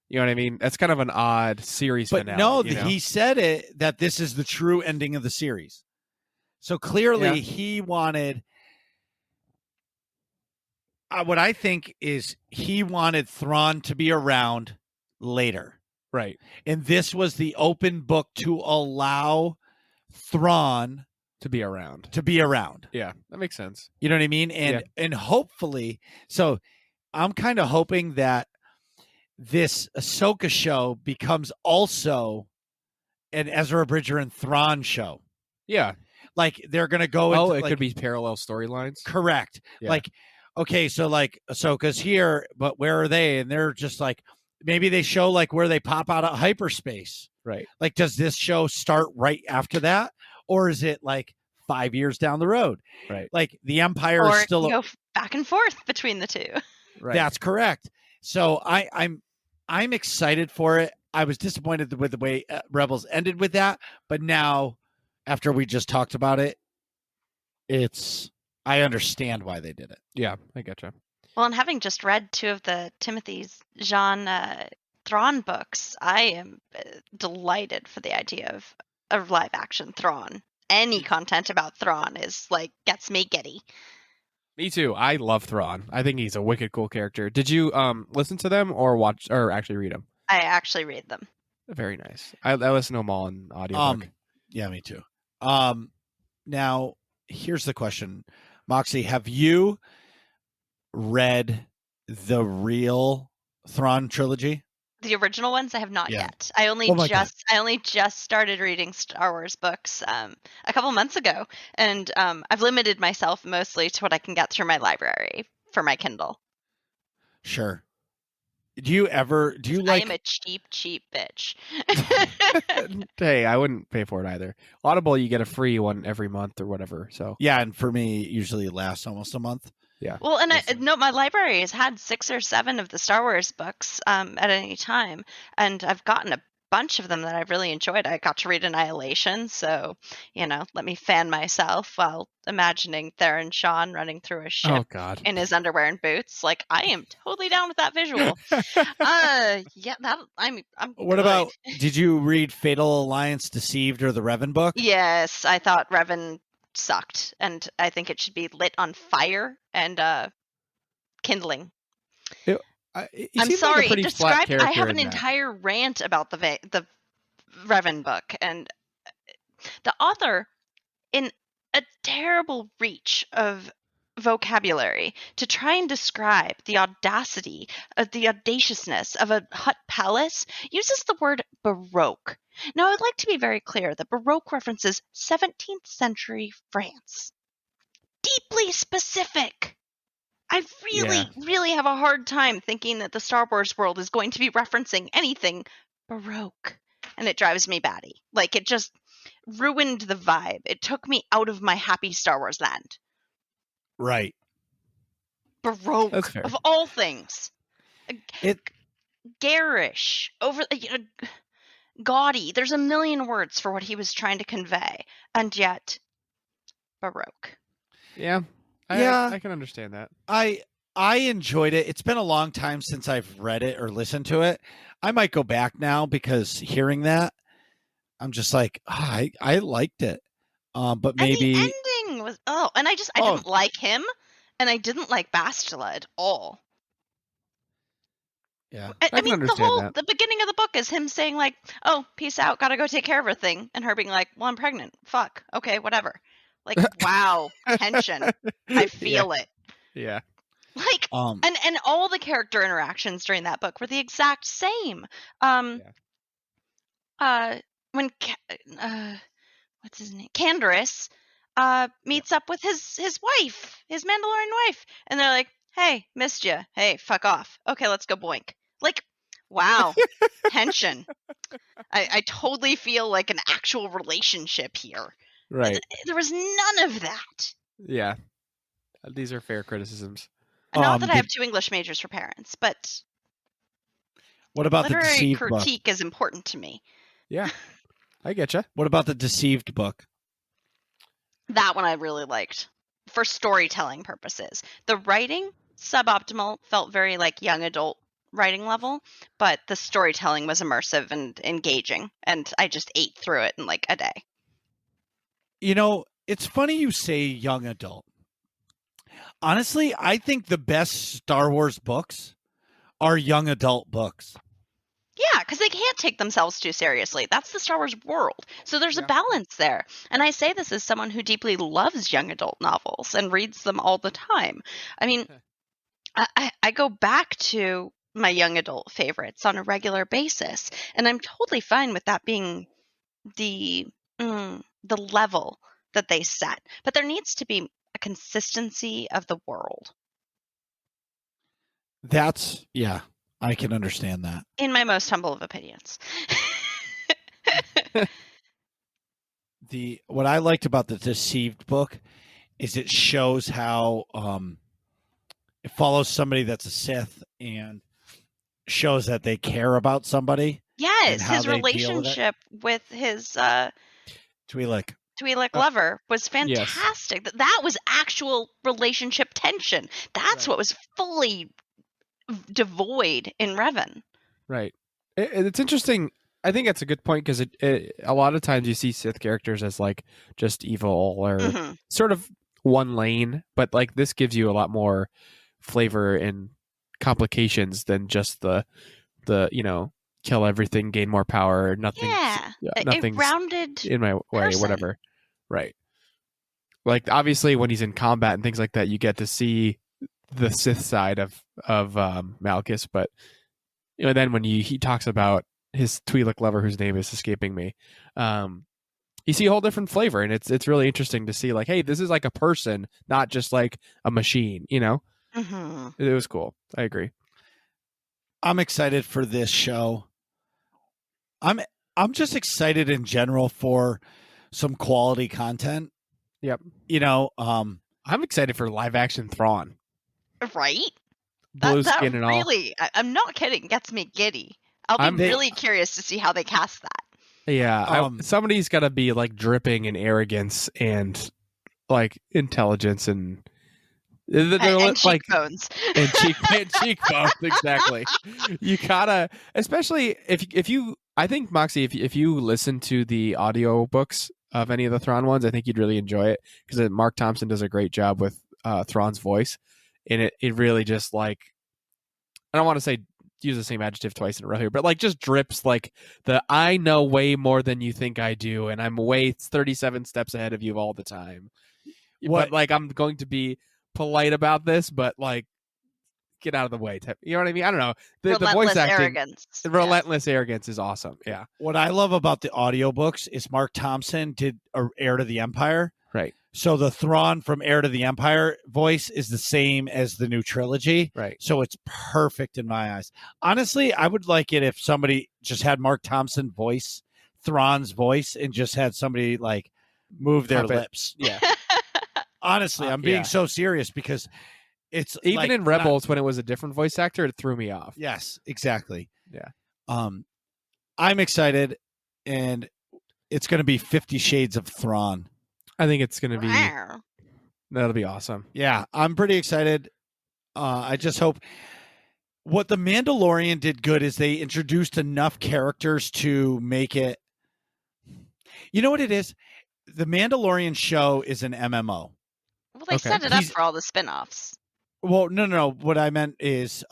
B: You know what I mean? That's kind of an odd series
A: but
B: finale.
A: no,
B: you know?
A: he said it that this is the true ending of the series. So clearly he wanted what I think is he wanted Thrawn to be around later.
B: Right.
A: And this was the open book to allow Thrawn
B: To be around. Yeah, that makes sense.
A: You know what I mean? And hopefully, so I'm kind of hoping that this Ahsoka show becomes also an Ezra Bridger and Thrawn show.
B: Yeah.
A: Like they're gonna go.
B: Oh,
A: into,
B: it
A: like,
B: could be parallel storylines.
A: correct.
B: Yeah.
A: Like, okay, so like Ahsoka's here, but where are they? And they're just like, maybe they show like where they pop out of hyperspace.
B: Right.
A: Like, does this show start right after that, or is it like 5 years down the road?
B: Right.
A: Like the Empire
C: Or
A: is still
C: go back and forth between the two.
B: Right.
A: That's correct. So I'm excited for it. I was disappointed with the way Rebels ended with that, but now after we just talked about it, I understand why they did it.
B: Yeah, I gotcha.
C: Well, and having just read 2 of the Timothy Jean Thrawn books, I am delighted for the idea of a live action Thrawn. Any content about Thrawn is like gets me giddy.
B: Me too. I love Thrawn. I think he's a wicked cool character. Did you listen to them or watch or actually read them?
C: I actually read them.
B: Very nice. I listen to them all in audiobook.
A: Yeah, me too. Now here's the question, Moxie, have you read the real Thrawn trilogy?
C: The original ones I have not
A: Yeah.
C: yet. I only
A: Oh my God.
C: just started reading Star Wars books a couple months ago, and I've limited myself mostly to what I can get through my library for my Kindle.
A: Sure. Do you like
C: I am a cheap bitch.
B: Hey, I wouldn't pay for it either. Audible, you get a free one every month or whatever. So
A: Yeah, and for me, it usually lasts almost a month.
B: yeah.
C: Well, and
A: Listen.
C: my library has had 6 or 7 of the Star Wars books at any time, and I've gotten a bunch of them that I've really enjoyed. I got to read Annihilation, so let me fan myself while imagining Theron Shawn running through a ship
B: Oh God.
C: in his underwear and boots. Like, I am totally down with that visual. Yeah, that I'm.
A: What
C: good.
A: about, did you read Fatal Alliance Deceived or the Revan book?
C: Yes, I thought Revan sucked, and I think it should be lit on fire and kindling. I'm sorry. I have an entire rant about the Revan book, and the author, in a terrible reach of vocabulary to try and describe the audaciousness of a Hutt palace, uses the word Baroque. Now, I'd like to be very clear that Baroque references 17th century France. Deeply specific. I really have a hard time thinking that the Star Wars world is going to be referencing anything Baroque. And it drives me batty. Like, it just ruined the vibe. It took me out of my happy Star Wars land.
A: Right.
C: Baroque,
B: That's fair.
C: of all things.
A: It
C: Garish. Gaudy. There's a million words for what he was trying to convey. And yet, Baroque.
B: Yeah.
A: Yeah.
B: I can understand that.
A: I enjoyed it. It's been a long time since I've read it or listened to it. I might go back now because hearing that, I'm just like, I liked it. But maybe
C: And the ending was and I didn't like him, and I didn't like Bastila at all.
A: yeah.
B: I can understand
C: the beginning of the book is him saying like, "Oh, peace out, gotta go take care of her thing," and her being like, "Well, I'm pregnant. Fuck. Okay, whatever." Like, wow, tension. I feel it.
B: Yeah.
C: Like, and all the character interactions during that book were the exact same. When what's his name? Canderous meets up with his wife, his Mandalorian wife, and they're like, Hey, missed you. Hey, fuck off. Okay, let's go boink. Like, wow, tension. I totally feel like an actual relationship here.
B: Right.
C: There was none of that.
B: Yeah. These are fair criticisms.
C: Not that I have 2 English majors for parents, but
A: what about the
C: literary
A: Deceived book?
C: critique is important to me.
B: Yeah, I getcha.
A: What about the Deceived book?
C: That one I really liked for storytelling purposes. The writing, suboptimal, felt very like young adult writing level, but the storytelling was immersive and engaging, and I just ate through it in like a day.
A: You know, it's funny you say young adult. Honestly, I think the best Star Wars books are young adult books.
C: Yeah, because they can't take themselves too seriously. That's the Star Wars world. So there's a balance there. And I say this as someone who deeply loves young adult novels and reads them all the time. I mean, I go back to my young adult favorites on a regular basis, and I'm totally fine with that being the level that they set. But there needs to be a consistency of the world.
A: That's, yeah, I can understand that.
C: In my most humble of opinions.
A: What I liked about the Deceived book is it shows how it follows somebody that's a Sith and shows that they care about somebody.
C: Yes,
A: how
C: his
A: they deal with it.
C: relationship with his
A: Twi'lek
C: lover was fantastic.
B: Yes.
C: That was actual relationship tension. That's what was fully devoid in Revan.
B: Right. It's interesting. I think that's a good point because a lot of times you see Sith characters as like just evil or sort of one lane, but like this gives you a lot more flavor and complications than just the kill everything, gain more power, nothing's
C: a rounded
B: in my way,
C: person.
B: whatever. Right. Like obviously when he's in combat and things like that, you get to see the Sith side of Malchus, but then when he talks about his Twi'lek lover, whose name is escaping me, you see a whole different flavor, and it's really interesting to see like, hey, this is like a person, not just like a machine.
C: Mm-hmm.
B: It was cool. I agree.
A: I'm excited for this show. I'm just excited in general for some quality content.
B: Yep.
A: I'm
B: excited for live action Thrawn.
C: Right?
B: Blue
C: that
B: skin and all.
C: Really, I'm not kidding, gets me giddy. I'll be really curious to see how they cast that.
B: Yeah, somebody's got to be like dripping in arrogance and like intelligence and
C: cheekbones.
B: and cheekbones, exactly. You gotta, especially if you. I think Moxie, if you listen to the audio books of any of the Thrawn ones, I think you'd really enjoy it because Mark Thompson does a great job with Thrawn's voice, and it really just like, I don't want to say use the same adjective twice in a row here, but like just drips like I know way more than you think I do, and I'm way 37 steps ahead of you all the time. But like I'm going to be polite about this, but like get out of the way. You know what I mean? I don't know. The voice acting,
C: arrogance.
B: Relentless arrogance is awesome. Yeah.
A: What I love about the audiobooks is Mark Thompson did Heir to the Empire.
B: Right.
A: So the Thrawn from Heir to the Empire voice is the same as the new trilogy.
B: Right.
A: So it's perfect in my eyes. Honestly, I would like it if somebody just had Mark Thompson voice Thrawn's voice and just had somebody like move their lips.
B: Yeah.
A: Honestly, I'm being so serious because it's
B: even
A: like,
B: in Rebels when it was a different voice actor, it threw me off.
A: Yes, exactly.
B: Yeah.
A: I'm excited, and it's going to be 50 Shades of Thrawn.
B: I think it's going to be that'll be awesome.
A: Yeah, I'm pretty excited. I just hope what The Mandalorian did good is they introduced enough characters to make it. You know what it is? The Mandalorian show is an MMO.
C: Well, they set it up for all the spinoffs.
A: Well, no. What I meant is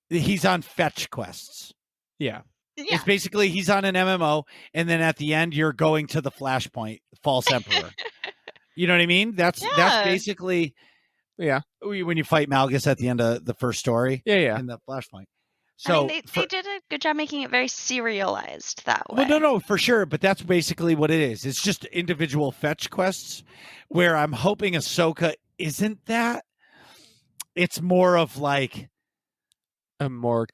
A: he's on fetch quests.
B: Yeah.
A: It's basically he's on an MMO, and then at the end you're going to the Flashpoint, False Emperor. You know what I mean? That's basically when you fight Malgus at the end of the first story.
B: Yeah.
A: In the Flashpoint. So
C: they did a good job making it very serialized that way.
A: Well, no, for sure. But that's basically what it is. It's just individual fetch quests where I'm hoping Ahsoka isn't that. it's more of like
B: a more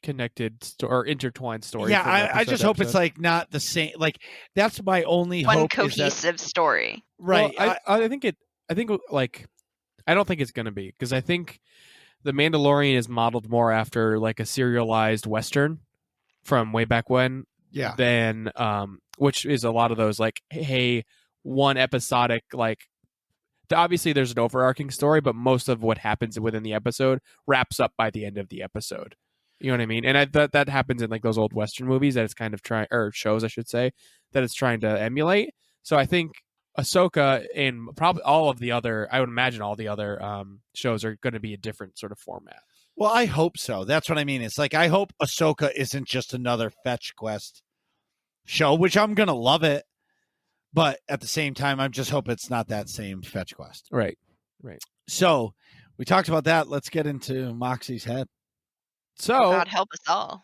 B: connected or intertwined story.
A: Yeah,
B: from
A: I just hope it's like not the same. Like that's my only
C: One
A: hope.
C: cohesive story.
A: Right.
B: Well, I think like I don't think it's going to be, because I think The Mandalorian is modeled more after like a serialized Western from way back when.
A: Yeah.
B: Than which is a lot of those like, hey, one episodic, like obviously there's an overarching story, but most of what happens within the episode wraps up by the end of the episode. You know what I mean? And that happens in like those old Western movies that it's kind of trying, or shows I should say, that it's trying to emulate. So I think Ahsoka and probably all of the other, I would imagine all the other shows are going to be a different sort of format.
A: Well, I hope so. That's what I mean. It's like I hope Ahsoka isn't just another fetch quest show, which I'm going to love it. But at the same time, I just hope it's not that same fetch quest.
B: Right.
A: So we talked about that. Let's get into Moxie's head.
B: So
C: God help us all.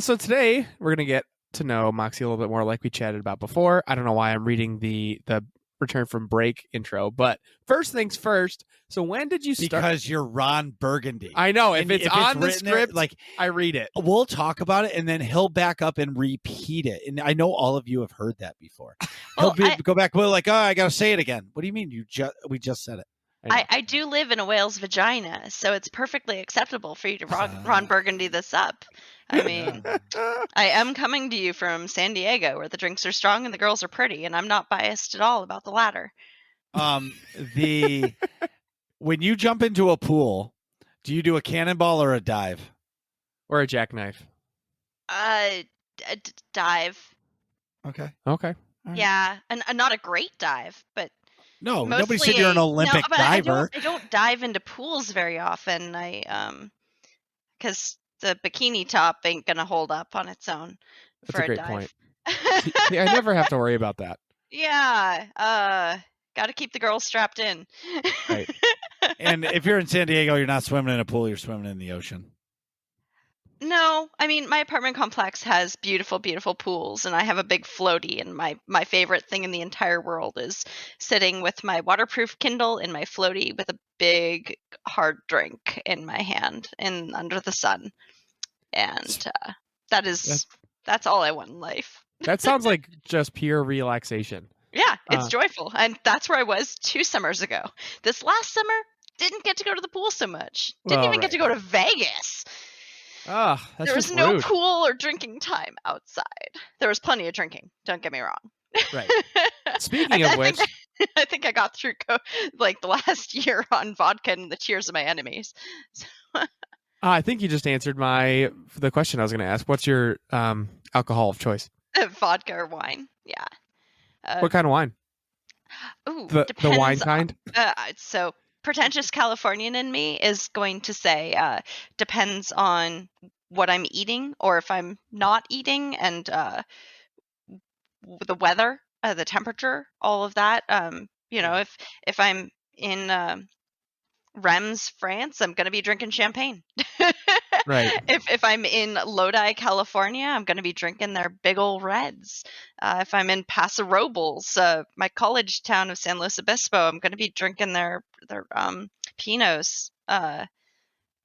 B: So today we're going to get to know Moxie a little bit more, like we chatted about before. I don't know why I'm reading the Return from Break intro, but first things first. So when did you start?
A: Because you're Ron Burgundy.
B: I know. If
A: And
B: it's on the
A: written there,
B: script,
A: like
B: I read it.
A: we'll talk about it, and then he'll back up and repeat it. And I know all of you have heard that before.
C: Well,
A: Go back. Well, like, oh, I got to say it again. What do you mean? We just said it.
C: I do live in a whale's vagina, so it's perfectly acceptable for you to Ron Burgundy this up. I mean, I am coming to you from San Diego, where the drinks are strong and the girls are pretty, and I'm not biased at all about the latter.
A: When you jump into a pool, do you do a cannonball or a dive?
B: Or a jackknife.
C: Dive.
A: Okay.
B: Okay.
A: Right.
C: Yeah, and not a great dive, but
A: No,
C: mostly
A: nobody said you're an Olympic
C: but
A: diver.
C: I don't dive into pools very often. Because the bikini top ain't gonna hold up on its own.
B: That's
C: for
B: a great
C: dive.
B: point. See, I never have to worry about that.
C: Yeah. Got to keep the girls strapped in.
B: Right.
A: And if you're in San Diego, you're not swimming in a pool, you're swimming in the ocean.
C: No, I mean, my apartment complex has beautiful, beautiful pools, and I have a big floaty, and my favorite thing in the entire world is sitting with my waterproof Kindle in my floaty with a big hard drink in my hand and under the sun. And that's all I want in life.
B: That sounds like just pure relaxation.
C: Yeah, it's joyful. And that's where I was 2 summers ago. This last summer, didn't get to go to the pool so much. Didn't even get to go to Vegas.
B: That's
C: there was
B: just
C: no
B: rude.
C: pool or drinking time outside. There was plenty of drinking. Don't get me wrong.
B: Right. Speaking of which,
C: I think I got through like the last year on vodka and the tears of my enemies. So,
B: I think you just answered the question I was going to ask. What's your alcohol of choice?
C: vodka or wine. Yeah.
B: What kind of wine?
C: Ooh,
B: The
C: depends
B: wine kind?
C: So pretentious Californian in me is going to say depends on what I'm eating or if I'm not eating, and the weather, the temperature, all of that. If I'm in Reims, France, I'm going to be drinking champagne.
B: Right.
C: If I'm in Lodi, California, I'm going to be drinking their big old reds. If I'm in Paso Robles, my college town of San Luis Obispo, I'm going to be drinking their Pinots,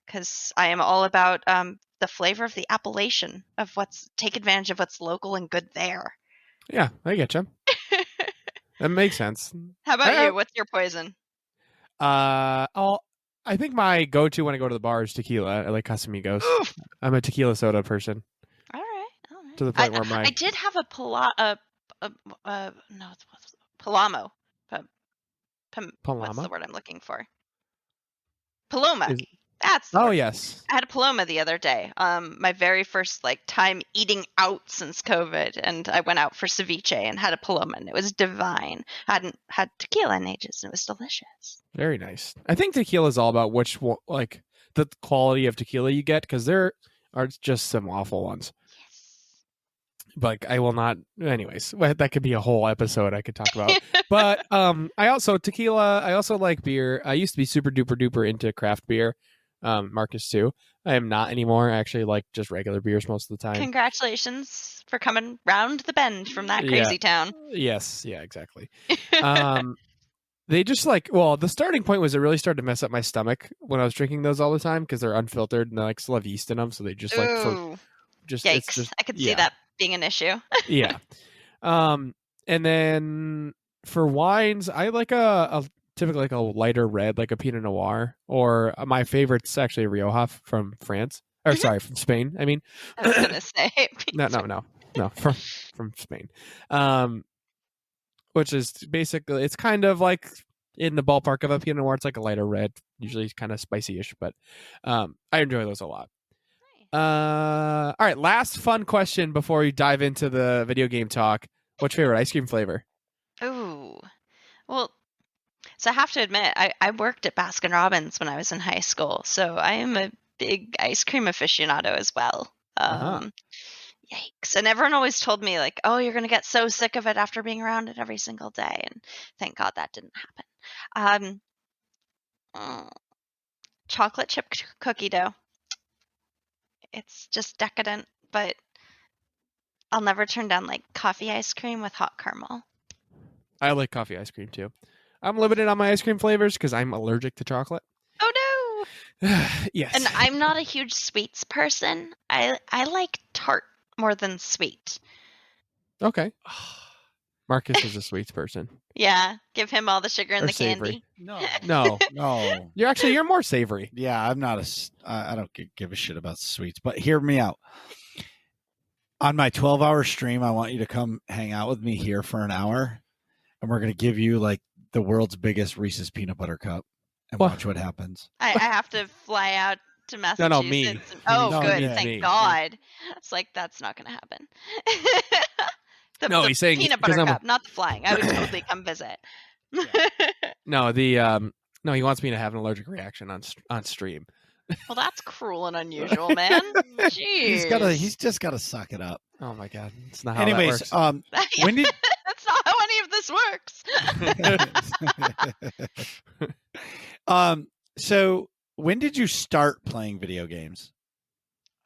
C: because I am all about the flavor of the appellation of take advantage of what's local and good there.
B: Yeah, I get you. That makes sense.
C: How about you? What's your poison?
B: I think my go-to when I go to the bar is tequila. I like Casamigos.
C: Oof.
B: I'm a tequila soda person.
C: All right.
B: To the point where
C: I did have a Palamo.
B: Palama?
C: What's the word I'm looking for? Paloma. That's
B: yes.
C: I had a Paloma the other day. My very first time eating out since COVID, and I went out for ceviche and had a Paloma, and it was divine. I hadn't had tequila in ages, and it was delicious.
B: Very nice. I think tequila is all about the quality of tequila you get, because there are just some awful ones.
C: Yes.
B: But I will not. Anyways, that could be a whole episode I could talk about. But I also like beer. I used to be super duper duper into craft beer. Marcus too. I am not anymore. I actually like just regular beers most of the time.
C: Congratulations for coming round the bend from that crazy town.
B: Yes, yeah, exactly. They just the starting point was it really started to mess up my stomach when I was drinking those all the time because they're unfiltered and they still have yeast in them, so they just
C: Ooh,
B: it's
C: yikes!
B: just
C: I could see that being an issue.
B: yeah. And then for wines, I like a typically like a lighter red, like a Pinot Noir, or my favorite's actually a Rioja from France, or sorry, from Spain. I mean,
C: I was gonna say
B: no, from Spain. Which is basically it's kind of like in the ballpark of a Pinot Noir. It's like a lighter red, usually kind of spicy-ish, but I enjoy those a lot. All right, last fun question before we dive into the video game talk. What's your favorite ice cream flavor?
C: Ooh, well, so I have to admit, I worked at Baskin Robbins when I was in high school, so I am a big ice cream aficionado as well. Yikes. And everyone always told me, like, oh, you're going to get so sick of it after being around it every single day. And thank God that didn't happen. Chocolate chip cookie dough. It's just decadent, but I'll never turn down, like, coffee ice cream with hot caramel.
B: I like coffee ice cream, too. I'm limited on my ice cream flavors because I'm allergic to chocolate.
C: Oh, no.
B: Yes.
C: And I'm not a huge sweets person. I like tart more than sweet.
B: Okay. Marcus is a sweets person.
C: Yeah, give him all the sugar and
B: Or
C: the
B: savory.
C: candy.
A: No.
B: You're more savory.
A: Yeah, I'm not I don't give a shit about sweets, but hear me out. On my 12-hour stream, I want you to come hang out with me here for an hour, and we're going to give you like the world's biggest Reese's peanut butter cup and watch what happens.
C: I have to fly out to Massachusetts.
B: No, me.
C: Oh,
A: No,
C: good.
A: yeah.
C: Thank
B: Me.
C: God. It's like, that's not going to happen.
B: No,
C: the
B: he's saying
C: peanut
B: because
C: butter
B: I'm
C: cup, not the flying. I would totally come visit.
B: No, no, he wants me to have an allergic reaction on stream.
C: Well, that's cruel and unusual, man. Jeez.
A: He's just got to suck it up.
B: Oh my God, it's not how
A: Anyways,
B: that works.
A: when did
C: That's not how any of this works.
A: So when did you start playing video games?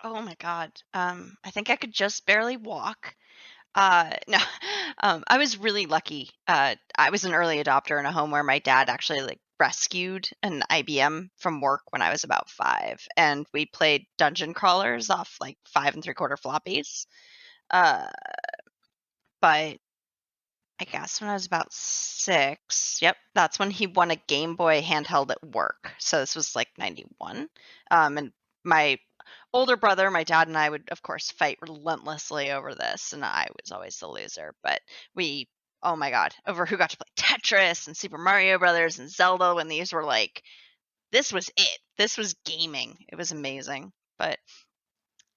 C: Oh my God. I think I could just barely walk. No, I was really lucky. I was an early adopter in a home where my dad actually like rescued an IBM from work when I was about 5, and we played dungeon crawlers off like 5 3/4 floppies. But I guess when I was about 6, yep, that's when he won a Game Boy handheld at work. So this was like 91. And my older brother, my dad, and I would, of course, fight relentlessly over this, and I was always the loser. But we, oh my God, over who got to play Tetris and Super Mario Brothers and Zelda when these were like, this was it. This was gaming. It was amazing. But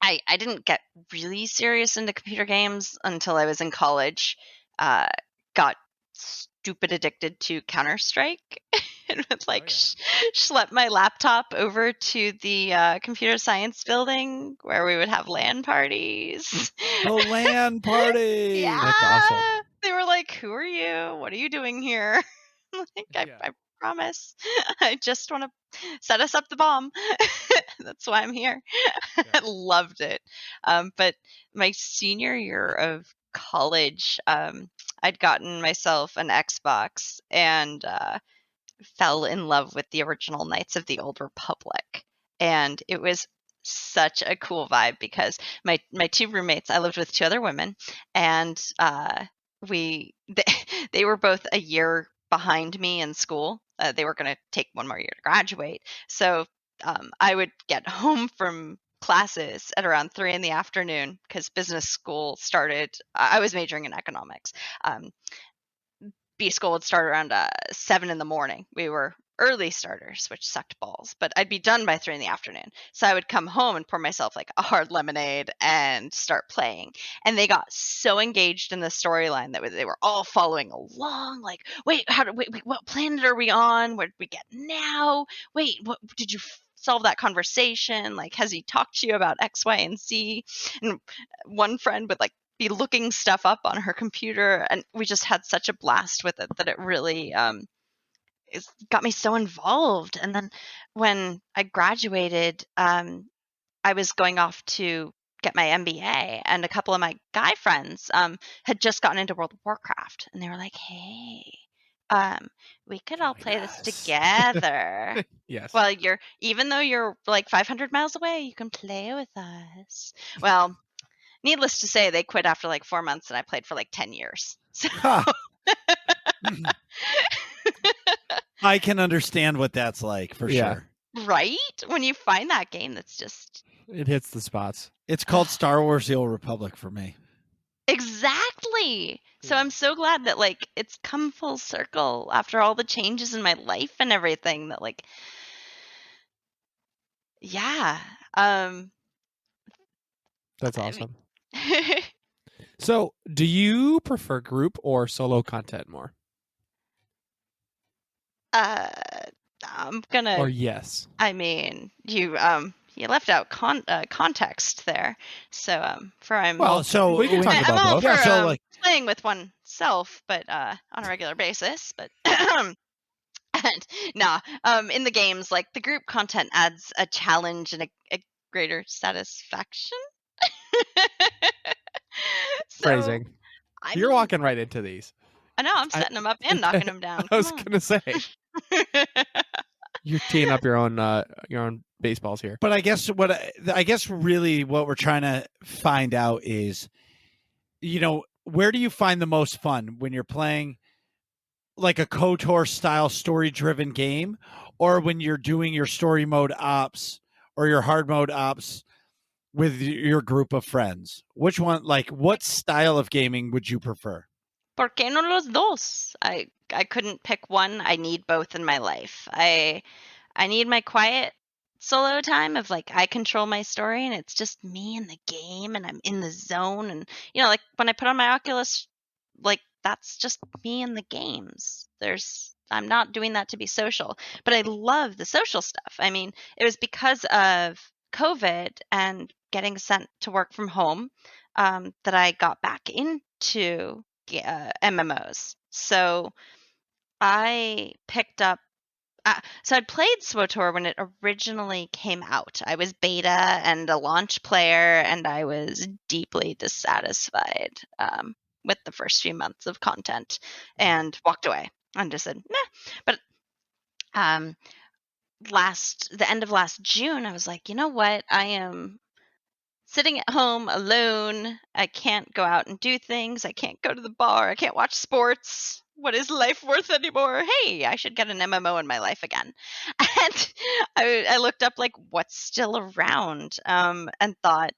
C: I didn't get really serious into computer games until I was in college. Got stupid addicted to Counter-Strike and would like schlep my laptop over to the computer science building where we would have LAN parties.
A: The LAN party.
C: Yeah.
B: That's awesome.
C: They were like, who are you? What are you doing here? I promise. I just want to set us up the bomb. That's why I'm here. I loved it. But my senior year of college, I'd gotten myself an Xbox and fell in love with the original Knights of the Old Republic. And it was such a cool vibe because my 2 roommates, I lived with 2 other women, and they were both a year behind me in school. They were going to take 1 more year to graduate. So I would get home from classes at around 3 in the afternoon because business school started. I was majoring in economics. B school would start around 7 in the morning. We were early starters, which sucked balls, but I'd be done by 3 in the afternoon. So I would come home and pour myself like a hard lemonade and start playing. And they got so engaged in the storyline that they were all following along. Like, wait, what planet are we on? Where did we get now? Wait, what did you solve that conversation? Like, has he talked to you about X, Y, and Z? And one friend would like be looking stuff up on her computer, and we just had such a blast with it that it really it got me so involved. And then when I graduated, I was going off to get my MBA, and a couple of my guy friends had just gotten into World of Warcraft, and they were like, hey, We could all play this
B: Yes.
C: together.
B: Yes.
C: Well, even though you're like 500 miles away, you can play with us. Well, needless to say, they quit after like 4 months, and I played for like 10 years. So
A: I can understand what that's like for
B: Yeah.
A: sure.
C: right? When you find that game that's just
B: It hits the spots.
A: It's called Star Wars: The Old Republic for me.
C: exactly. So
B: Yeah.
C: I'm so glad that like it's come full circle after all the changes in my life and everything that like yeah.
B: That's
C: I
B: awesome.
C: mean
B: So, do you prefer group or solo content more?
C: I'm gonna
B: Or yes?
C: I mean, you left out context there. So for
A: Well, so
B: we can talk
A: when-
B: about
C: I'm all
B: both.
C: for
A: Yeah, so, like-
C: playing with oneself, but on a regular basis. But and no, in the games, like the group content adds a challenge and a greater satisfaction. So,
B: Phrasing.
C: I
B: You're
C: mean,
B: walking right into these.
C: I know I'm
B: I-
C: setting them up and knocking them down.
B: I was
C: Come
B: gonna say
C: on.
B: you're teeing up your own baseballs here.
A: But I guess really what we're trying to find out is, where do you find the most fun when you're playing like a KOTOR style story driven game, or when you're doing your story mode ops or your hard mode ops with your group of friends? Which one, like, what style of gaming would you prefer?
C: ¿Por qué no los dos? I couldn't pick one. I need both in my life. I need my quiet solo time of like I control my story and it's just me and the game and I'm in the zone, and like when I put on my Oculus, like that's just me and the games. I'm not doing that to be social, but I love the social stuff. I mean, it was because of COVID and getting sent to work from home that I got back into MMOs. So I picked up. So I'd played SWTOR when it originally came out. I was beta and a launch player, and I was deeply dissatisfied with the first few months of content, and walked away and just said, nah. But the end of last June, I was like, you know what? I am sitting at home alone. I can't go out and do things. I can't go to the bar. I can't watch sports. What is life worth anymore? Hey, I should get an MMO in my life again. And I looked up like what's still around, and thought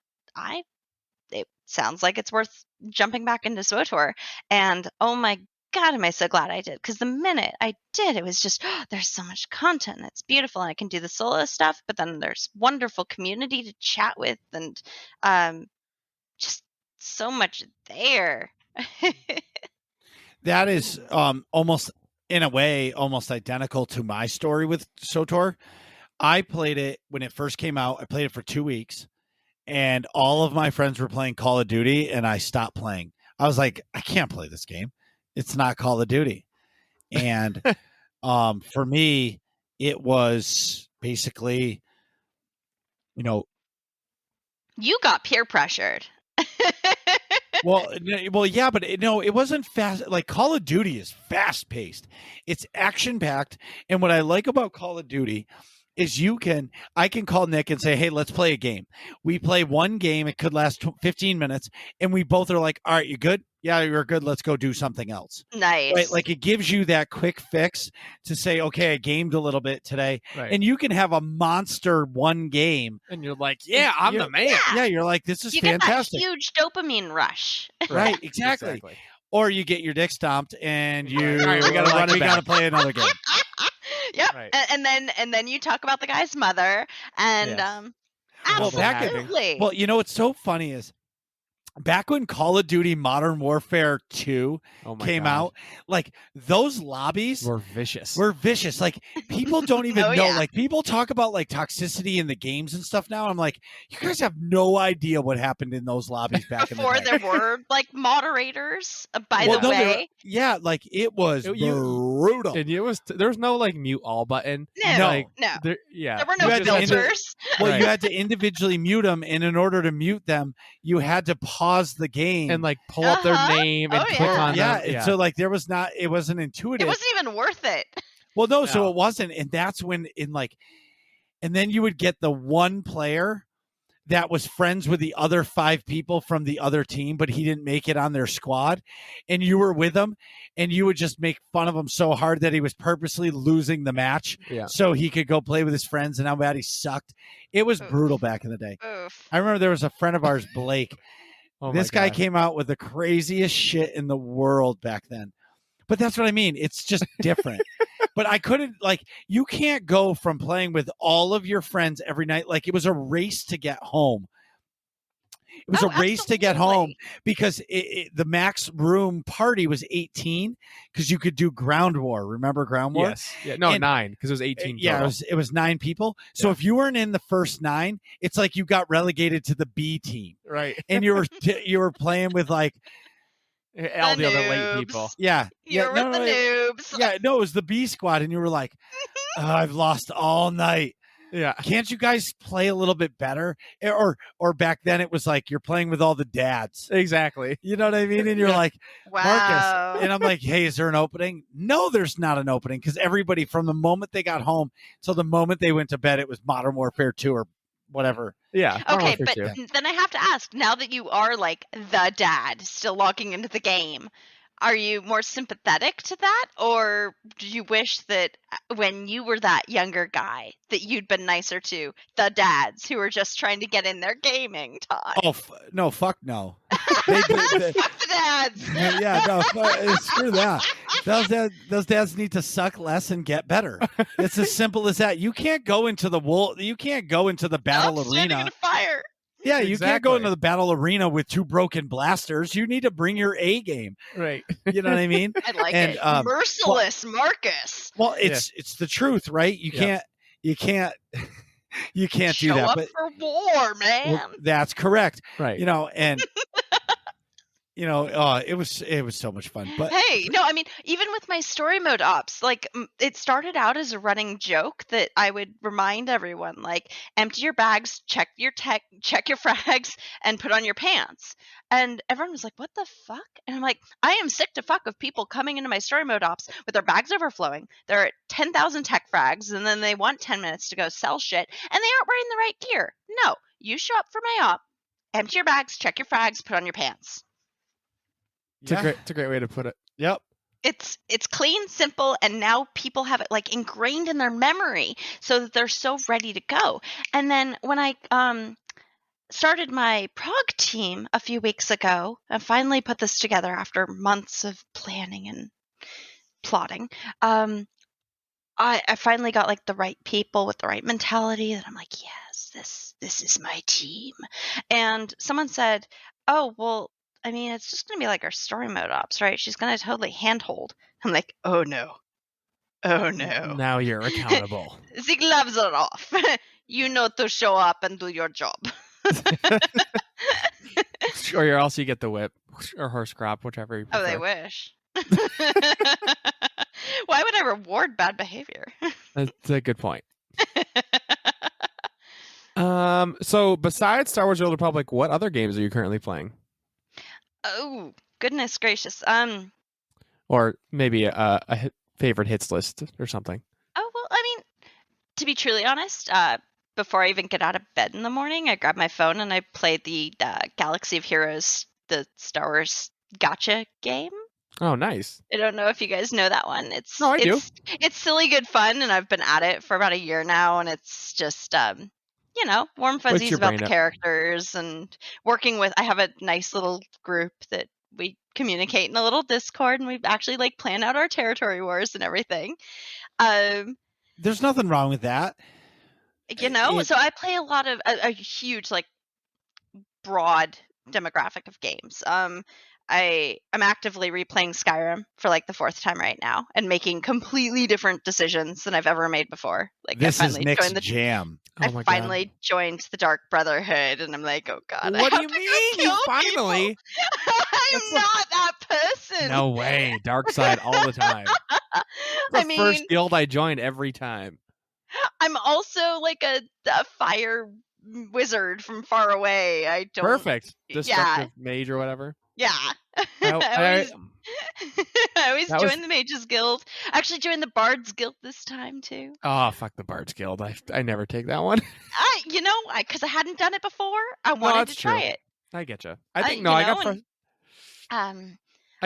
C: it sounds like it's worth jumping back into SWTOR. And oh my God, am I so glad I did? Because the minute I did, it was just, there's so much content. It's beautiful. And I can do the solo stuff, but then there's wonderful community to chat with, and just so much there.
A: That is almost, in a way, almost identical to my story with SWTOR. I played it when it first came out. I played it for 2 weeks, and all of my friends were playing Call of Duty, and I stopped playing. I was like, I can't play this game. It's not Call of Duty. And for me, it was basically,
C: You got peer pressured.
A: well, yeah, but it wasn't fast. Like Call of Duty is fast paced. It's action packed. And what I like about Call of Duty is I can call Nick and say, hey, let's play a game. We play one game. It could last 15 minutes. And we both are like, all right, you good? Yeah, you're good. Let's go do something else.
C: Nice.
A: Right? Like it gives you that quick fix to say, okay, I gamed a little bit today.
B: Right.
A: And you can have a monster one game.
B: And you're like, yeah, I'm the man.
A: Yeah, you're like, this is
C: you
A: fantastic.
C: get that huge dopamine rush.
A: Right, exactly. Or you get your dick stomped and you gotta play another game.
C: Yep.
B: Right.
C: And then you talk about the guy's mother, and
B: Yes.
A: Well,
C: absolutely.
A: Well, what's so funny is back when Call of Duty Modern Warfare 2 came out, like those lobbies
B: were vicious.
A: Like people don't even
C: Oh,
A: know.
C: yeah.
A: Like people talk about like toxicity in the games and stuff now. I'm like, you guys have no idea what happened in those lobbies back
C: Before
A: in the day.
C: there were like moderators, by the way.
A: Like it was brutal.
B: And it was there was no like mute all button.
C: No,
B: Like,
C: no.
B: There
C: were no
A: You had to
C: filters.
A: Well,
B: Right.
A: you had to individually mute them, and in order to mute them, you had to pause pause the game
B: and like pull up their name and
C: Oh,
B: click
C: yeah.
B: on
A: yeah,
B: them.
A: and so like it wasn't intuitive.
C: It wasn't even worth it.
A: Well, no, so
B: No.
A: it wasn't, and that's when and then you would get the one player that was friends with the other 5 people from the other team, but he didn't make it on their squad, and you were with him, and you would just make fun of him so hard that he was purposely losing the match
B: Yeah.
A: so he could go play with his friends and how bad he sucked. It was
C: Oof.
A: brutal back in the day.
C: Oof.
A: I remember there was a friend of ours, Blake.
B: Oh
A: This
B: my
A: guy
B: gosh.
A: came out with the craziest shit in the world back then. But that's what I mean. It's just different. But I couldn't, like, you can't go from playing with all of your friends every night. Like, it was a race to get home. It was
C: Oh,
A: a race to get home
C: absolutely.
A: because the max room party was 18 because you could do ground war. Remember ground war?
B: Yes. Yeah. No,
A: And-
B: 9 because it was 18.
A: Yeah,
B: total.
A: it was 9 people. So
B: Yeah.
A: if you weren't in the first 9, it's like you got relegated to the B team,
B: right.
A: and you were playing with like
B: All the other late
C: noobs.
B: people.
A: yeah
C: You're with the noobs.
A: yeah no, it was the B squad, and you were like, oh, I've lost all night.
B: Yeah.
A: Can't you guys play a little bit better? Or back then it was like you're playing with all the dads.
B: Exactly.
A: You know what I mean? And you're
B: Yeah.
A: like,
C: Wow.
A: Marcus. And I'm like, hey, is there an opening? No, there's not an opening because everybody from the moment they got home till the moment they went to bed, it was Modern Warfare 2 or whatever.
B: Yeah.
C: Okay,
B: Modern
C: but
B: Warfare 2.
C: then I have to ask, now that you are like the dad still logging into the game, are you more sympathetic to that, or do you wish that when you were that younger guy that you'd been nicer to the dads who were just trying to get in their gaming time?
A: Oh, no, fuck no. They-
C: Fuck the dads.
A: yeah, no, screw that. Those dads need to suck less and get better. It's as simple as that. You can't go into the battle
C: Stop standing
A: arena.
C: in fire.
A: Yeah, you can't go
B: Exactly.
A: into the battle arena with 2 broken blasters. You need to bring your A game.
B: Right.
A: You know what I mean?
C: I like
A: And,
C: it.
A: merciless
C: Marcus.
A: Well, it's the truth, right? You
B: Yeah.
A: can't do
C: Show
A: that.
C: up
A: But
C: for war, man.
A: well, that's correct.
B: Right.
A: You know, and it was so much fun. But
C: Hey, no, I mean, even with my story mode ops, like it started out as a running joke that I would remind everyone, like, empty your bags, check your frags, and put on your pants. And everyone was like, what the fuck? And I'm like, I am sick to fuck of people coming into my story mode ops with their bags overflowing. They're at 10,000 tech frags, and then they want 10 minutes to go sell shit, and they aren't wearing the right gear. No, you show up for my op, empty your bags, check your frags, put on your pants.
B: It's a great way to put it.
A: Yep.
C: It's clean, simple, and now people have it like ingrained in their memory so that they're so ready to go. And then when I started my prog team a few weeks ago, I finally put this together after months of planning and plotting. I finally got like the right people with the right mentality that I'm like, yes, this is my team. And someone said, oh, well, I mean, it's just going to be like our story mode ops, right? She's going to totally handhold. I'm like, oh no. Oh no.
B: Now you're accountable.
C: The gloves are off. You know to show up and do your job.
B: Or else you get the whip or horse crop, whichever you prefer.
C: Oh, they wish. Why would I reward bad behavior?
B: That's a good point. So besides Star Wars: The Old Republic, what other games are you currently playing?
C: Oh, goodness gracious.
B: Or maybe a favorite hits list or something.
C: Oh, well, I mean, to be truly honest, before I even get out of bed in the morning, I grab my phone and I play the Galaxy of Heroes, the Star Wars gotcha game.
B: Oh, nice.
C: I don't know if you guys know that one.
B: No, I do.
C: It's silly good fun, and I've been at it for about a year now, and it's just warm fuzzies
B: your
C: about
B: brain
C: the
B: up?
C: characters and working with. I have a nice little group that we communicate in a little Discord, and we actually like plan out our territory wars and everything.
A: There's nothing wrong with that.
C: So I play a lot of a huge, like, broad demographic of games. I'm actively replaying Skyrim for like the 4th time right now and making completely different decisions than I've ever made before. Like,
A: This
C: I
A: is
C: finally
A: Nick's
C: joined the
A: jam.
B: Oh my
C: I finally joined the Dark Brotherhood, and I'm like, oh god. I
B: What do
C: have
B: you
C: to go
B: mean?
C: kill
B: You finally?
C: people. I'm not that person.
B: No way. Dark side all the time. The
C: I mean,
B: first guild I joined every time.
C: I'm also like a fire wizard from far away. I don't.
B: Perfect. Destructive
C: Yeah.
B: mage or whatever.
C: Yeah. I always
B: That was-
C: join the Mages Guild. I actually joined the Bards Guild this time too.
B: Oh, fuck the Bards Guild. I never take that one.
C: Because I hadn't done it before. I wanted
B: that's
C: to try
B: true.
C: it.
B: I get you.
C: I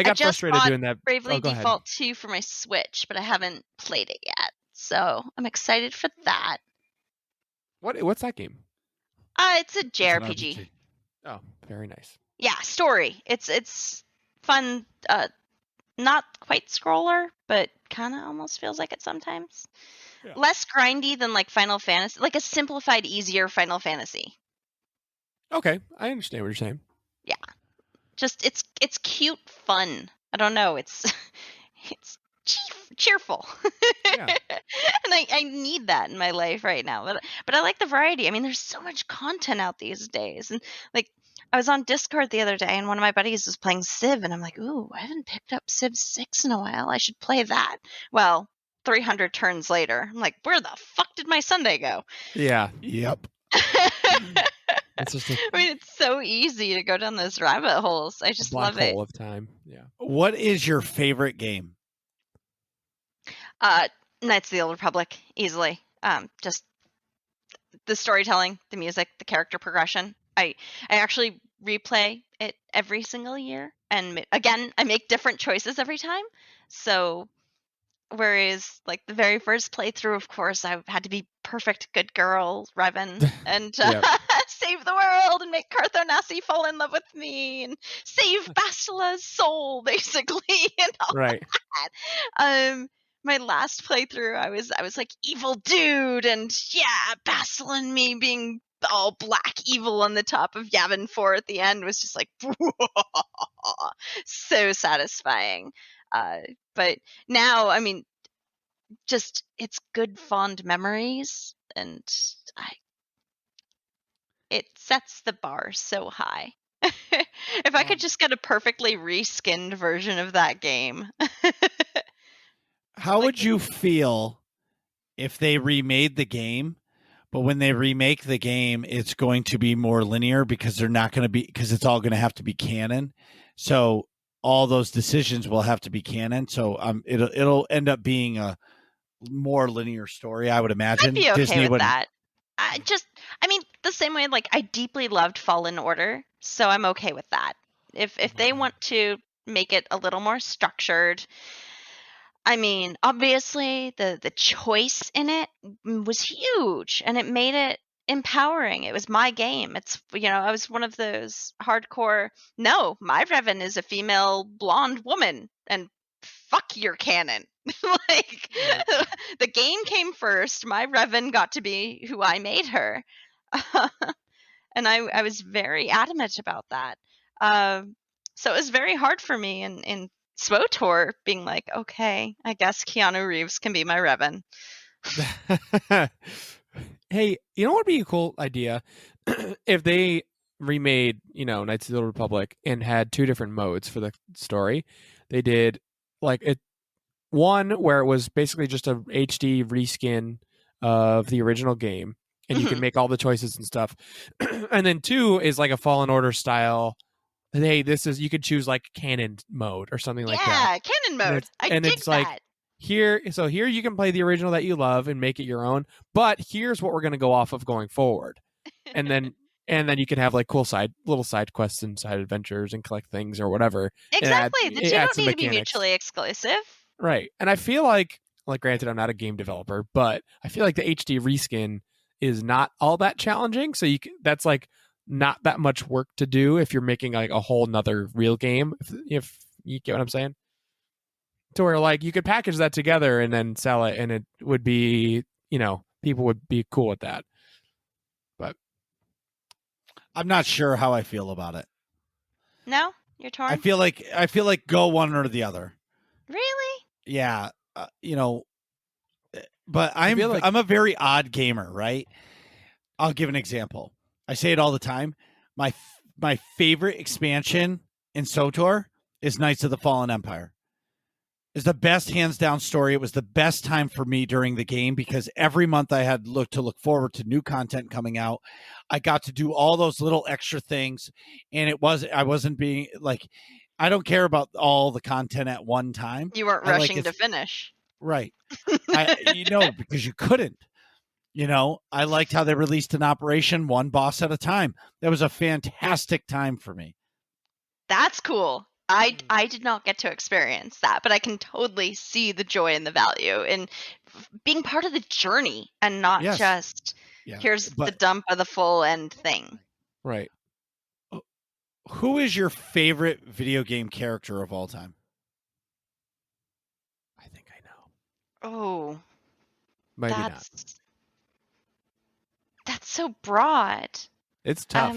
B: got
C: just
B: frustrated
C: bought
B: doing that.
C: Bravely
B: Go ahead.
C: Default 2 for my Switch, but I haven't played it yet. So I'm excited for that.
B: What's that game?
C: It's a
A: It's an
C: JRPG.
A: RPG.
B: Oh, very nice.
C: Yeah, story. It's fun. Not quite scroller, but kind of almost feels like it sometimes.
B: Yeah.
C: Less grindy than like Final Fantasy, like a simplified, easier Final Fantasy.
B: Okay, I understand what you're saying.
C: Just it's cute, fun. I don't know. It's cheerful,
B: Yeah.
C: and I need that in my life right now. But I like the variety. I mean, there's so much content out these days, and like I was on Discord the other day, and one of my buddies was playing Civ, and I'm like, ooh, I haven't picked up Civ 6 in a while. I should play that. Well, 300 turns later, I'm like, where the fuck did my Sunday go?
B: Yeah.
A: Yep.
B: It's just a
C: I mean, it's so easy to go down those rabbit holes. I just
B: black
C: love it.
B: hole of time. Yeah.
A: What is your favorite game?
C: Knights of the Old Republic, easily. Just the storytelling, the music, the character progression. I actually replay it every single year, and again, I make different choices every time. So, whereas like the very first playthrough, of course, I had to be perfect good girl, Revan, and
B: Yep.
C: save the world and make Carthonasi fall in love with me and save Bastila's soul, basically, and all
B: Right.
C: that. My last playthrough, I was like evil dude, and yeah, Bastila and me being all black evil on the top of Yavin 4 at the end was just like so satisfying. But now, I mean, just it's good fond memories, and it sets the bar so high. If I could just get a perfectly reskinned version of that game.
A: How would you feel if they remade the game, but when they remake the game, it's going to be more linear because they're not going to be, because it's all going to have to be canon. So all those decisions will have to be canon. So it'll end up being a more linear story, I would imagine.
C: I'd be okay
A: Disney
C: with
A: wouldn't-
C: that. I mean, the same way, like, I deeply loved Fallen Order, so I'm okay with that. If they want to make it a little more structured, I mean, obviously the choice in it was huge, and it made it empowering. It was my game. It's, I was one of those hardcore, no, my Revan is a female blonde woman, and fuck your canon. Like, the game came first. My Revan got to be who I made her. And I was very adamant about that. So it was very hard for me in SWTOR being like, okay, I guess Keanu Reeves can be my Revan.
B: Hey, you know what would be a cool idea? If they remade, Knights of the Old Republic and had two different modes for the story. They did like one where it was basically just a HD reskin of the original game, and you can make all the choices and stuff. And then two is like a Fallen Order style. Hey, you could choose like canon mode or something like that.
C: Yeah, canon mode.
B: And
C: dig
B: it's like,
C: that.
B: here you can play the original that you love and make it your own, but here's what we're going to go off of going forward. And then you can have like cool little side quests and side adventures and collect things or whatever.
C: Exactly. The two
B: it adds
C: don't
B: some
C: need to be
B: mechanics.
C: mutually exclusive.
B: Right. And I feel like granted, I'm not a game developer, but I feel like the HD reskin is not all that challenging. So that's like not that much work to do if you're making like a whole nother real game, if you get what I'm saying. To where like you could package that together and then sell it, and it would be, people would be cool with that. But
A: I'm not sure how I feel about it.
C: No? You're torn?
A: I feel like go one or the other.
C: Really?
A: Yeah, but I'm
B: feel like-
A: I'm a very odd gamer, right? I'll give an example. I say it all the time. My favorite expansion in SWTOR is Knights of the Fallen Empire. is the best hands down story. It was the best time for me during the game because every month I had look forward to new content coming out. I got to do all those little extra things, and I wasn't being like, I don't care about all the content at one time.
C: You weren't
A: I like
C: rushing
A: it-
C: to finish.
A: Right. Because you couldn't. I liked how they released an operation one boss at a time. That was a fantastic time for me.
C: That's cool. I did not get to experience that, but I can totally see the joy and the value in being part of the journey and not
A: Yes.
C: just
A: Yeah.
C: here's the
A: But
C: dump of the full end thing.
B: Right.
A: who is your favorite video game character of all time?
B: I think I know.
C: Oh,
B: Maybe not.
C: that's so broad.
B: It's tough.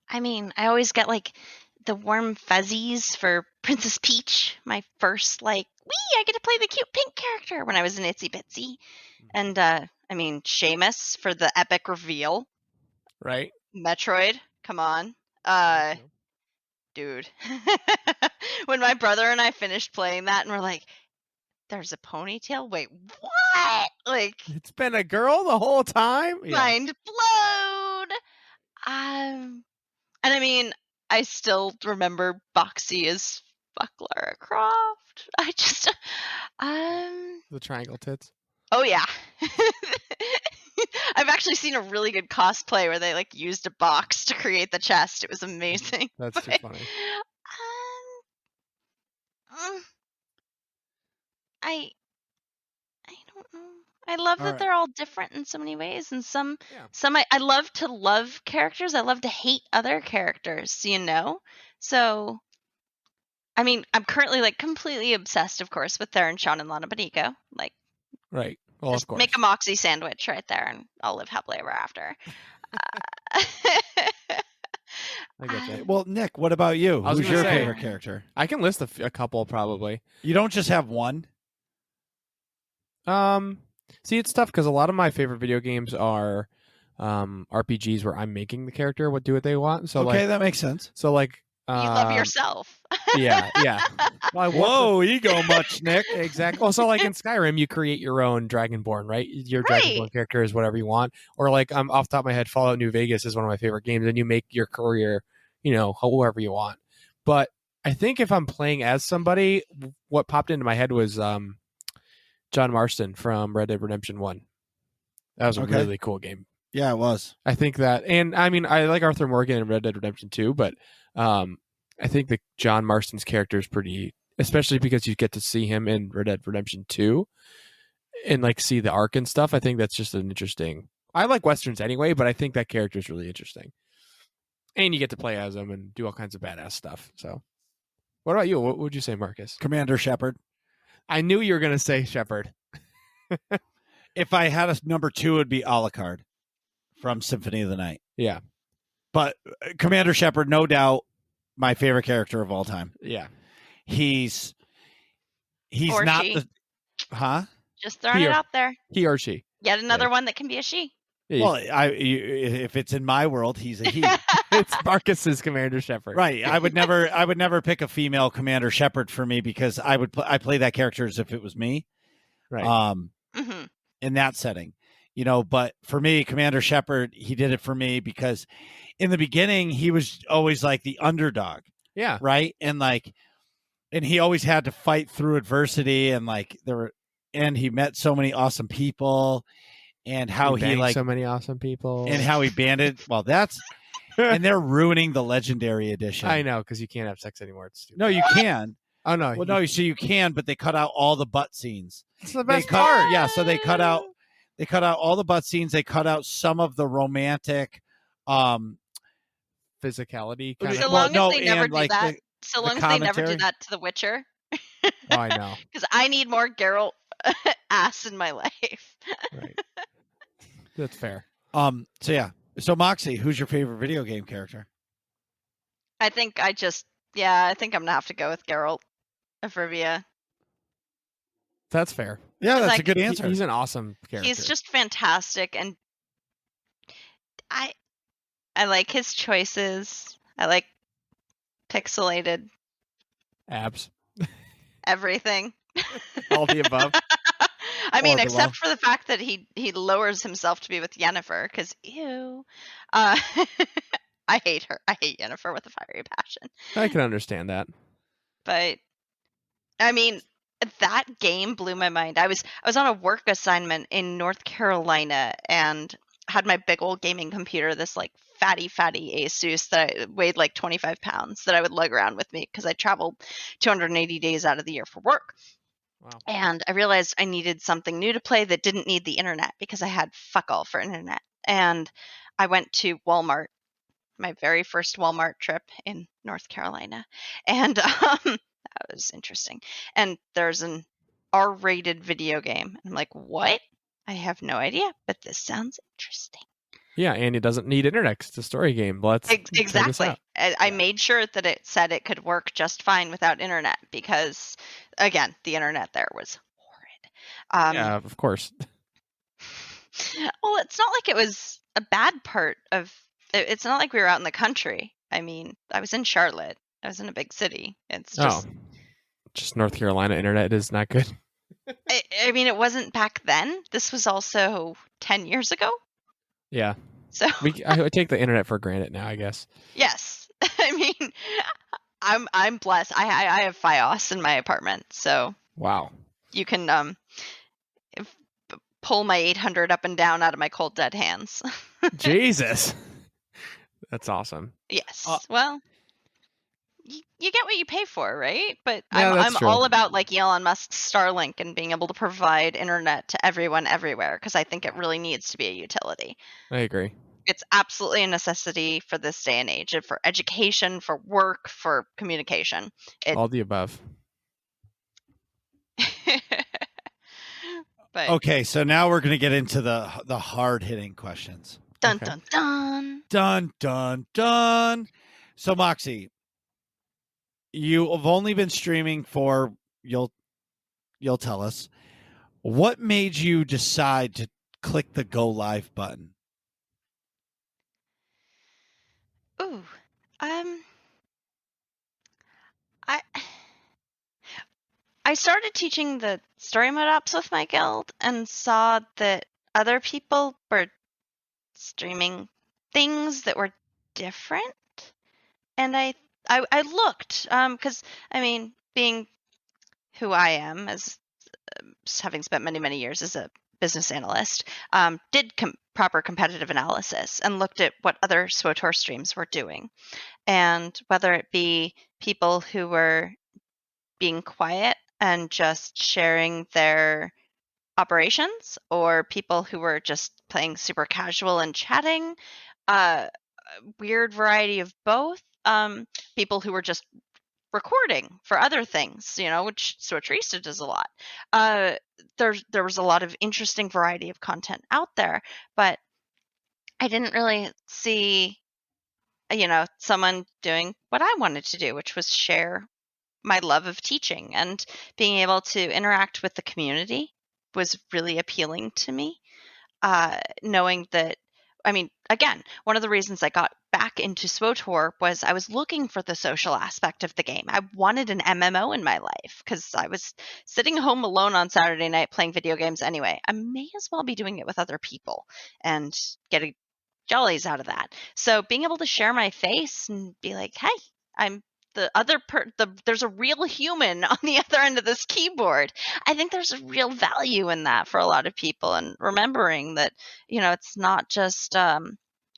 C: I mean, I always get like the warm fuzzies for Princess Peach, my first I get to play the cute pink character when I was an Itsy Bitsy. And I mean, Seamus for the epic reveal.
B: Right.
C: Metroid, come on. Dude. When my brother and I finished playing that and we're like, there's a ponytail? Wait, what? Like,
B: It's been a girl the whole time. Yeah.
C: mind blown. And I mean, I still remember Boxy as fuck Lara Croft. I just,
B: The triangle tits.
C: oh yeah. I've actually seen a really good cosplay where they used a box to create the chest. It was amazing.
B: That's too
C: But,
B: funny.
C: I don't know. I love
A: All
C: that
A: right.
C: they're all different in so many ways, and some
B: Yeah.
C: I love to love characters. I love to hate other characters. So I mean, I'm currently completely obsessed, of course, with Theron, Sean, and Lana Beniko.
B: Right. Well,
C: Just
B: of course.
C: make a Moxie sandwich right there, and I'll live happily ever after.
B: I get that.
A: Well, Nick, what about you?
B: I was
A: Who's
B: gonna
A: your
B: say-
A: favorite character?
B: I can list a couple probably.
A: You don't just have one.
B: See, it's tough because a lot of my favorite video games are RPGs where I'm making the character what they want. So
A: Okay, that makes sense.
B: you
C: You love yourself.
B: Yeah. Well, I work
A: Whoa, ego much, Nick.
B: Exactly. Well, so in Skyrim, you create your own Dragonborn, right? Your
C: Right.
B: Dragonborn character is whatever you want. Or off the top of my head, Fallout New Vegas is one of my favorite games, and you make your career, however you want. But I think if I'm playing as somebody, what popped into my head was John Marston from Red Dead Redemption 1. That was a
A: Okay.
B: really cool game.
A: Yeah, it was.
B: I think that, and I mean, I like Arthur Morgan in Red Dead Redemption 2, but I think that John Marston's character is pretty, especially because you get to see him in Red Dead Redemption 2 and see the arc and stuff. I think that's just an interesting. I like Westerns anyway, but I think that character is really interesting. And you get to play as him and do all kinds of badass stuff. So, what about you? What would you say, Marcus?
A: Commander Shepard.
B: I knew you were going to say Shepard.
A: If I had a number 2, it would be Alucard from Symphony of the Night.
B: Yeah.
A: But Commander Shepard, no doubt, my favorite character of all time.
B: Yeah.
A: He's
C: Or
A: not
C: she.
A: the huh?
C: Just throwing
B: Here.
C: it out there.
B: He or she.
C: Yet another
B: Right.
C: one that can be a she.
B: Yeah,
A: Well, if it's in my world, he's a he.
B: it's Marcus's Commander Shepard.
A: Right. I would never pick a female Commander Shepard for me because I play that character as if it was me.
B: Right.
C: Hmm.
A: In that setting. But for me, Commander Shepard, he did it for me because in the beginning he was always the underdog,
B: Yeah.
A: right? And he always had to fight through adversity and he met so many awesome people and how he
B: banged so many awesome people.
A: and how he banded. Well, that's and they're ruining the legendary edition.
B: I know, because you can't have sex anymore. It's stupid.
A: No, you can.
B: Oh no.
A: Well, no, so you can, but they cut out all the butt scenes.
B: It's the
A: They
B: best
A: cut,
B: part.
A: yeah. So they cut out all the butt scenes. They cut out some of the romantic.
B: Physicality.
A: So
B: Kind
C: So
B: of.
A: Well,
C: long
A: no,
C: as they never
A: and,
C: do that. So
A: the
C: long as they never do
A: commentary.
C: that to The Witcher.
B: Oh, I know.
C: Because I need more Geralt ass in my life.
B: Right. That's fair.
A: So yeah. So Moxie, who's your favorite video game character?
C: I think I'm gonna have to go with Geralt of Rivia.
B: That's fair.
A: Yeah, that's a
C: Like,
A: good answer.
B: He's an awesome character.
C: He's just fantastic, and I like his choices. I like pixelated.
B: abs.
C: Everything.
B: All the above.
C: I mean,
A: Or
C: except
A: below.
C: for the fact that he lowers himself to be with Yennefer, because ew. Uh, I hate her. I hate Yennefer with a fiery passion.
B: I can understand that.
C: But I mean, that game blew my mind. I was on a work assignment in North Carolina and had my big old gaming computer, this like fatty Asus that weighed like 25 pounds that I would lug around with me because I traveled 280 days out of the year for work.
B: Wow.
C: And I realized I needed something new to play that didn't need the internet because I had fuck all for internet. And I went to Walmart, my very first Walmart trip in North Carolina. And that was interesting. And there's an R-rated video game. I'm like, what? I have no idea, but this sounds interesting.
B: Yeah, and it doesn't need internet 'cause it's a story game. Let's check this
C: Exactly.
B: out.
C: I made sure that it said it could work just fine without internet because, again, the internet there was horrid.
B: Yeah, of course.
C: Well, it's not like it was a bad part of. It's not like we were out in the country. I mean, I was in Charlotte. I was in a big city. It's
B: Just North Carolina internet is not good.
C: I mean, it wasn't back then. This was also 10 years ago.
B: Yeah.
C: So
B: I take the internet for granted now, I guess.
C: yes, I mean, I'm blessed. I have FiOS in my apartment, so
B: Wow.
C: you can pull my 800 up and down out of my cold dead hands.
B: Jesus. That's awesome.
C: Yes. Well, you get what you pay for, right? But
B: Yeah, that's
C: I'm
B: true.
C: all about like Elon Musk's Starlink and being able to provide internet to everyone everywhere because I think it really needs to be a utility.
B: I agree.
C: It's absolutely a necessity for this day and age, for education, for work, for communication.
B: All the above.
C: But
A: Okay, so now we're going to get into the hard hitting questions.
C: dun
B: Okay.
C: dun dun.
A: Dun dun dun. So Moxie, you have only been streaming for you'll tell us. What made you decide to click the go live button?
C: Ooh, I started teaching the story mode ops with my guild and saw that other people were streaming things that were different, and I looked because I mean, being who I am as having spent many years as a business analyst, did proper competitive analysis and looked at what other SWTOR streams were doing, and whether it be people who were being quiet and just sharing their operations or people who were just playing super casual and chatting, weird variety of both, people who were just recording for other things, which Sortrista does a lot. There was a lot of interesting variety of content out there, but I didn't really see, someone doing what I wanted to do, which was share my love of teaching, and being able to interact with the community was really appealing to me. Knowing that, I mean, again, one of the reasons I got back into SWTOR was I was looking for the social aspect of the game. I wanted an MMO in my life because I was sitting home alone on Saturday night playing video games anyway. I may as well be doing it with other people and getting jollies out of that. So being able to share my face and be like, hey, I'm the other there's a real human on the other end of this keyboard. I think there's a real value in that for a lot of people, and remembering that, it's not just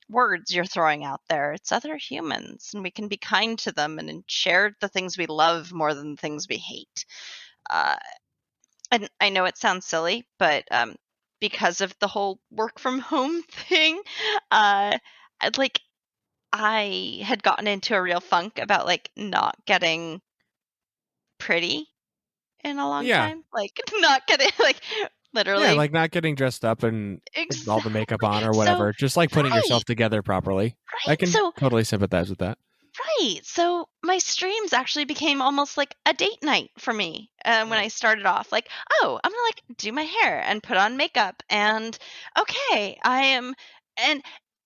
C: words you're throwing out there, it's other humans, and we can be kind to them and share the things we love more than the things we hate. And I know it sounds silly, but because of the whole work from home thing, I had gotten into a real funk about not getting pretty in a long time. Not getting literally.
B: Yeah, like not getting dressed up and all the makeup on or whatever. Just like putting yourself together properly.
C: Right.
B: I can totally sympathize with that.
C: Right. So my streams actually became almost like a date night for me when I started off. I'm gonna do my hair and put on makeup, and okay, I am. And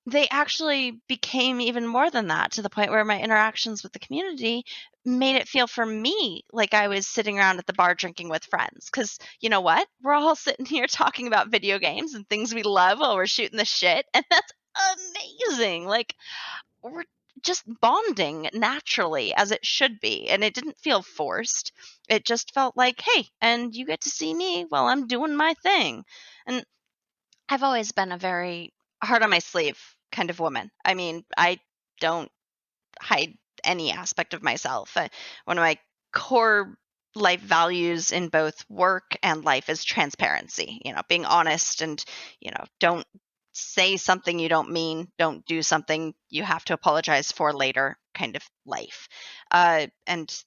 C: they actually became even more than that, to the point where my interactions with the community made it feel for me like I was sitting around at the bar drinking with friends. Because you know what? We're all sitting here talking about video games and things we love while we're shooting the shit. And that's amazing. Like, we're just bonding naturally as it should be. And it didn't feel forced. It just felt like, hey, and you get to see me while I'm doing my thing. And I've always been a very heart on my sleeve kind of woman. I mean, I don't hide any aspect of myself. One of my core life values in both work and life is transparency, being honest and, don't say something you don't mean, don't do something you have to apologize for later kind of life. And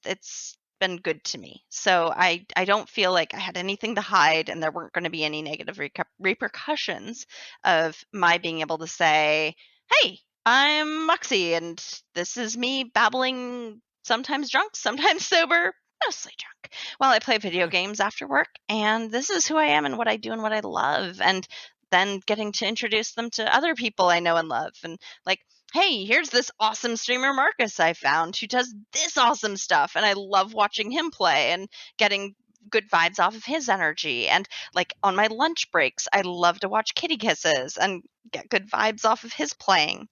C: it's been good to me. So I don't feel like I had anything to hide, and there weren't going to be any negative repercussions of my being able to say, hey, I'm Moxie, and this is me babbling, sometimes drunk, sometimes sober, mostly drunk, while I play video games after work. And this is who I am and what I do and what I love. And then getting to introduce them to other people I know and love. And like, hey, here's this awesome streamer Marcus I found who does this awesome stuff. And I love watching him play and getting good vibes off of his energy. And like on my lunch breaks, I love to watch Kitty Kisses and get good vibes off of his playing.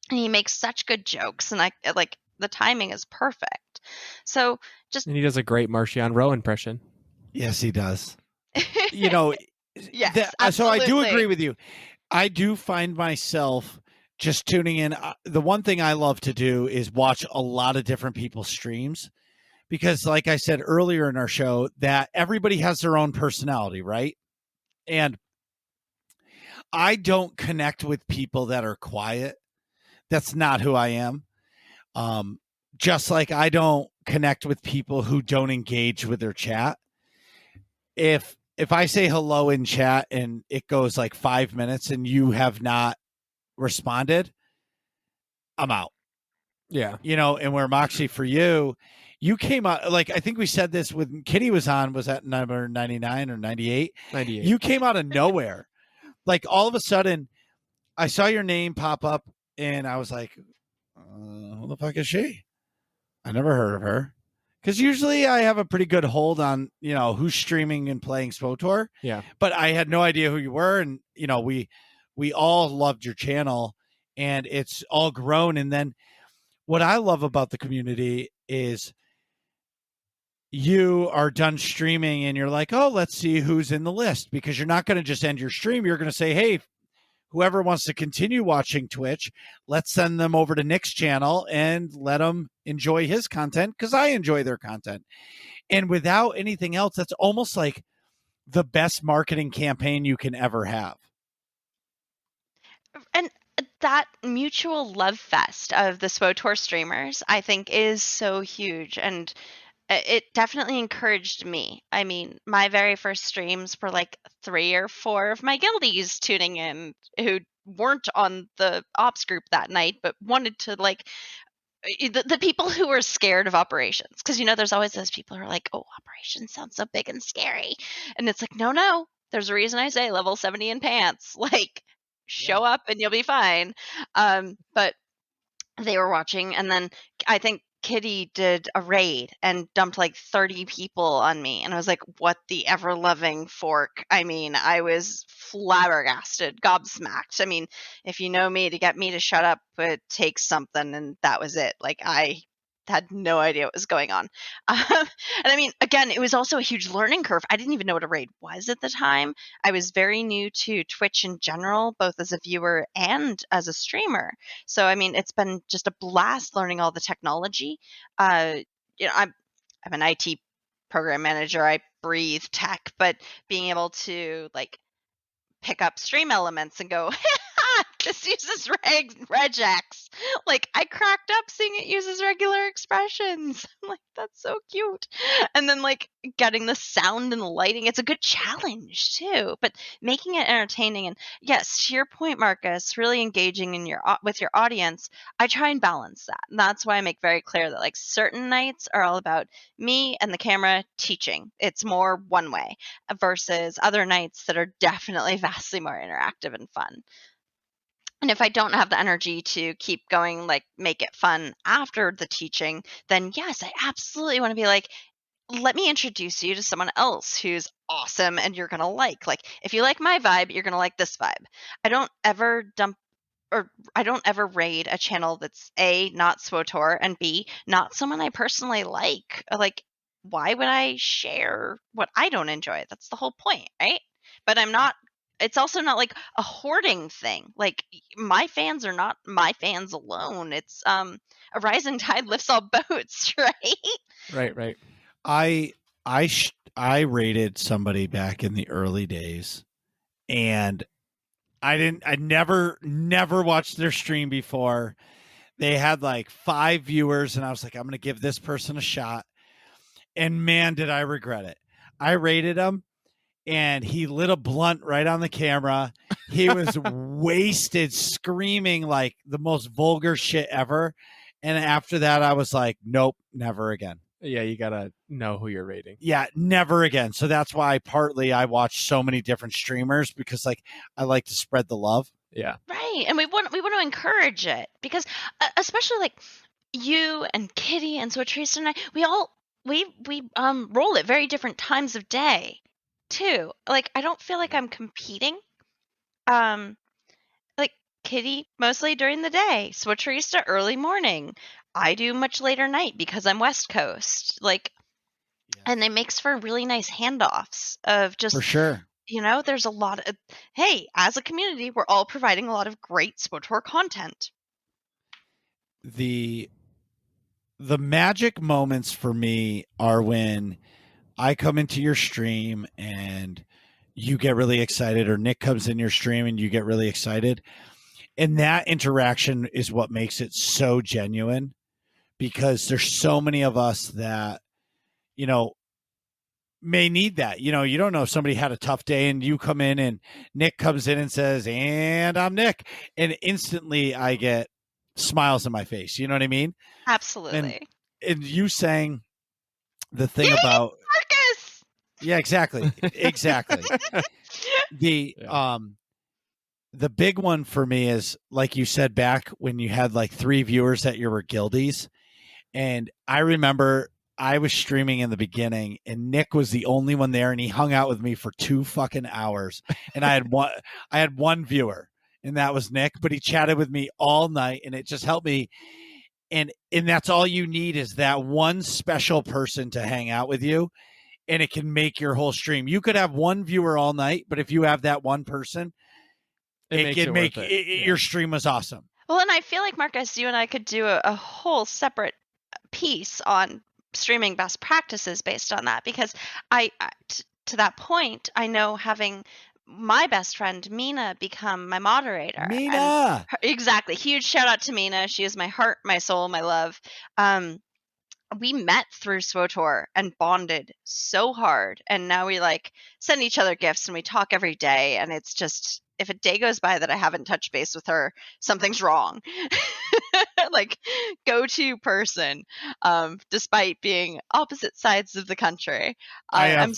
C: And he makes such good jokes, and I like the timing is perfect. So just
B: And he does a great Marcion Rowe impression.
A: Yes, he does.
C: yes,
A: So I do
C: absolutely.
A: agree with you. I do find myself just tuning in. The one thing I love to do is watch a lot of different people's streams, because like I said earlier in our show, that everybody has their own personality, right? And I don't connect with people that are quiet. That's not who I am. Just like I don't connect with people who don't engage with their chat. If I say hello in chat and it goes like 5 minutes and you have not responded, I'm out.
B: Yeah.
A: And where Moxie, for you came out, like, I think we said this when Kitty was on, was that number 99 or 98?
B: 98.
A: You came out of nowhere. Like, all of a sudden, I saw your name pop up and I was like, who the fuck is she? I never heard of her. Because usually I have a pretty good hold on, who's streaming and playing SWTOR.
B: Yeah.
A: But I had no idea who you were. And, we all loved your channel and it's all grown. And then what I love about the community is you are done streaming and you're like, oh, let's see who's in the list, because you're not going to just end your stream. You're going to say, hey, whoever wants to continue watching Twitch, let's send them over to Nick's channel and let them enjoy his content, because I enjoy their content. And without anything else, that's almost like the best marketing campaign you can ever have.
C: And that mutual love fest of the SWTOR streamers, I think, is so huge. And it definitely encouraged me. I mean, my very first streams were like 3 or 4 of my guildies tuning in who weren't on the ops group that night, but wanted to, like, the people who were scared of operations. Because, there's always those people who are like, oh, operations sounds so big and scary. And it's like, no, there's a reason I say level 70 in pants. Like, show up and you'll be fine. But they were watching, and then I think Kitty did a raid and dumped like 30 people on me, and I was like, what the ever loving fork. I mean, I was flabbergasted, gobsmacked. I mean, if you know me, to get me to shut up, it takes something, and that was it. Like, I had no idea what was going on. And I mean, again, it was also a huge learning curve. I didn't even know what a raid was at the time. I was very new to Twitch in general, both as a viewer and as a streamer. So, I mean, it's been just a blast learning all the technology. I'm an IT program manager. I breathe tech, but being able to like pick up stream elements and go, this uses regex. Like, I cracked up seeing it uses regular expressions. I'm like, that's so cute. And then like getting the sound and the lighting, it's a good challenge too, but making it entertaining. And yes, to your point, Marcus, really engaging in with your audience, I try and balance that. And that's why I make very clear that like certain nights are all about me and the camera teaching. It's more one way versus other nights that are definitely vastly more interactive and fun. And if I don't have the energy to keep going, like make it fun after the teaching, then yes, I absolutely want to be like, let me introduce you to someone else who's awesome and you're going to like. Like, if you like my vibe, you're going to like this vibe. I don't ever I don't ever raid a channel that's A, not SWTOR, and B, not someone I personally like. Like, why would I share what I don't enjoy? That's the whole point, right? But it's also not like a hoarding thing. Like, my fans are not my fans alone. It's a rising tide lifts all boats, right?
B: Right.
A: I rated somebody back in the early days, and I never watched their stream before. They had like 5 viewers, and I was like, I'm going to give this person a shot. And man, did I regret it. I rated him, and he lit a blunt right on the camera. He was wasted, screaming like the most vulgar shit ever. And after that, I was like, nope, never again.
B: Yeah, you gotta know who you're rating.
A: Yeah, never again. So that's why partly I watch so many different streamers, because like I like to spread the love.
B: Yeah.
C: Right. And we want to encourage it, because especially like you and Kitty and Swatrice and I, we roll at very different times of day too. Like, I don't feel like I'm competing. Like Kitty mostly during the day, Swatrice early morning. I do much later night because I'm West Coast. Like, and it makes for really nice handoffs of just,
A: For sure.
C: There's a lot of, hey, as a community, we're all providing a lot of great SWTOR content.
A: The magic moments for me are when I come into your stream and you get really excited, or Nick comes in your stream and you get really excited. And that interaction is what makes it so genuine, because there's so many of us that, may need that. You don't know if somebody had a tough day and you come in and Nick comes in and says, and I'm Nick. And instantly I get smiles on my face. You know what I mean?
C: Absolutely.
A: And you saying the thing
C: Yay,
A: about
C: Marcus!
A: Yeah, exactly. The big one for me is, like you said, back when you had like 3 viewers that you were guildies. And I remember I was streaming in the beginning and Nick was the only one there, and he hung out with me for 2 fucking hours. And I had one viewer, and that was Nick, but he chatted with me all night, and it just helped me. And that's all you need, is that one special person to hang out with you, and it can make your whole stream. You could have one viewer all night, but if you have that one person, it can make your stream was awesome.
C: Well, and I feel like, Marcus, you and I could do a whole separate piece on streaming best practices based on that, because to that point, I know having my best friend Mina become my moderator.
A: Mina!
C: Exactly. Huge shout out to Mina. She is my heart, my soul, my love. We met through SWTOR and bonded so hard, and now we like send each other gifts and we talk every day, and it's just, if a day goes by that I haven't touched base with her, something's wrong. Like, go-to person, despite being opposite sides of the country. But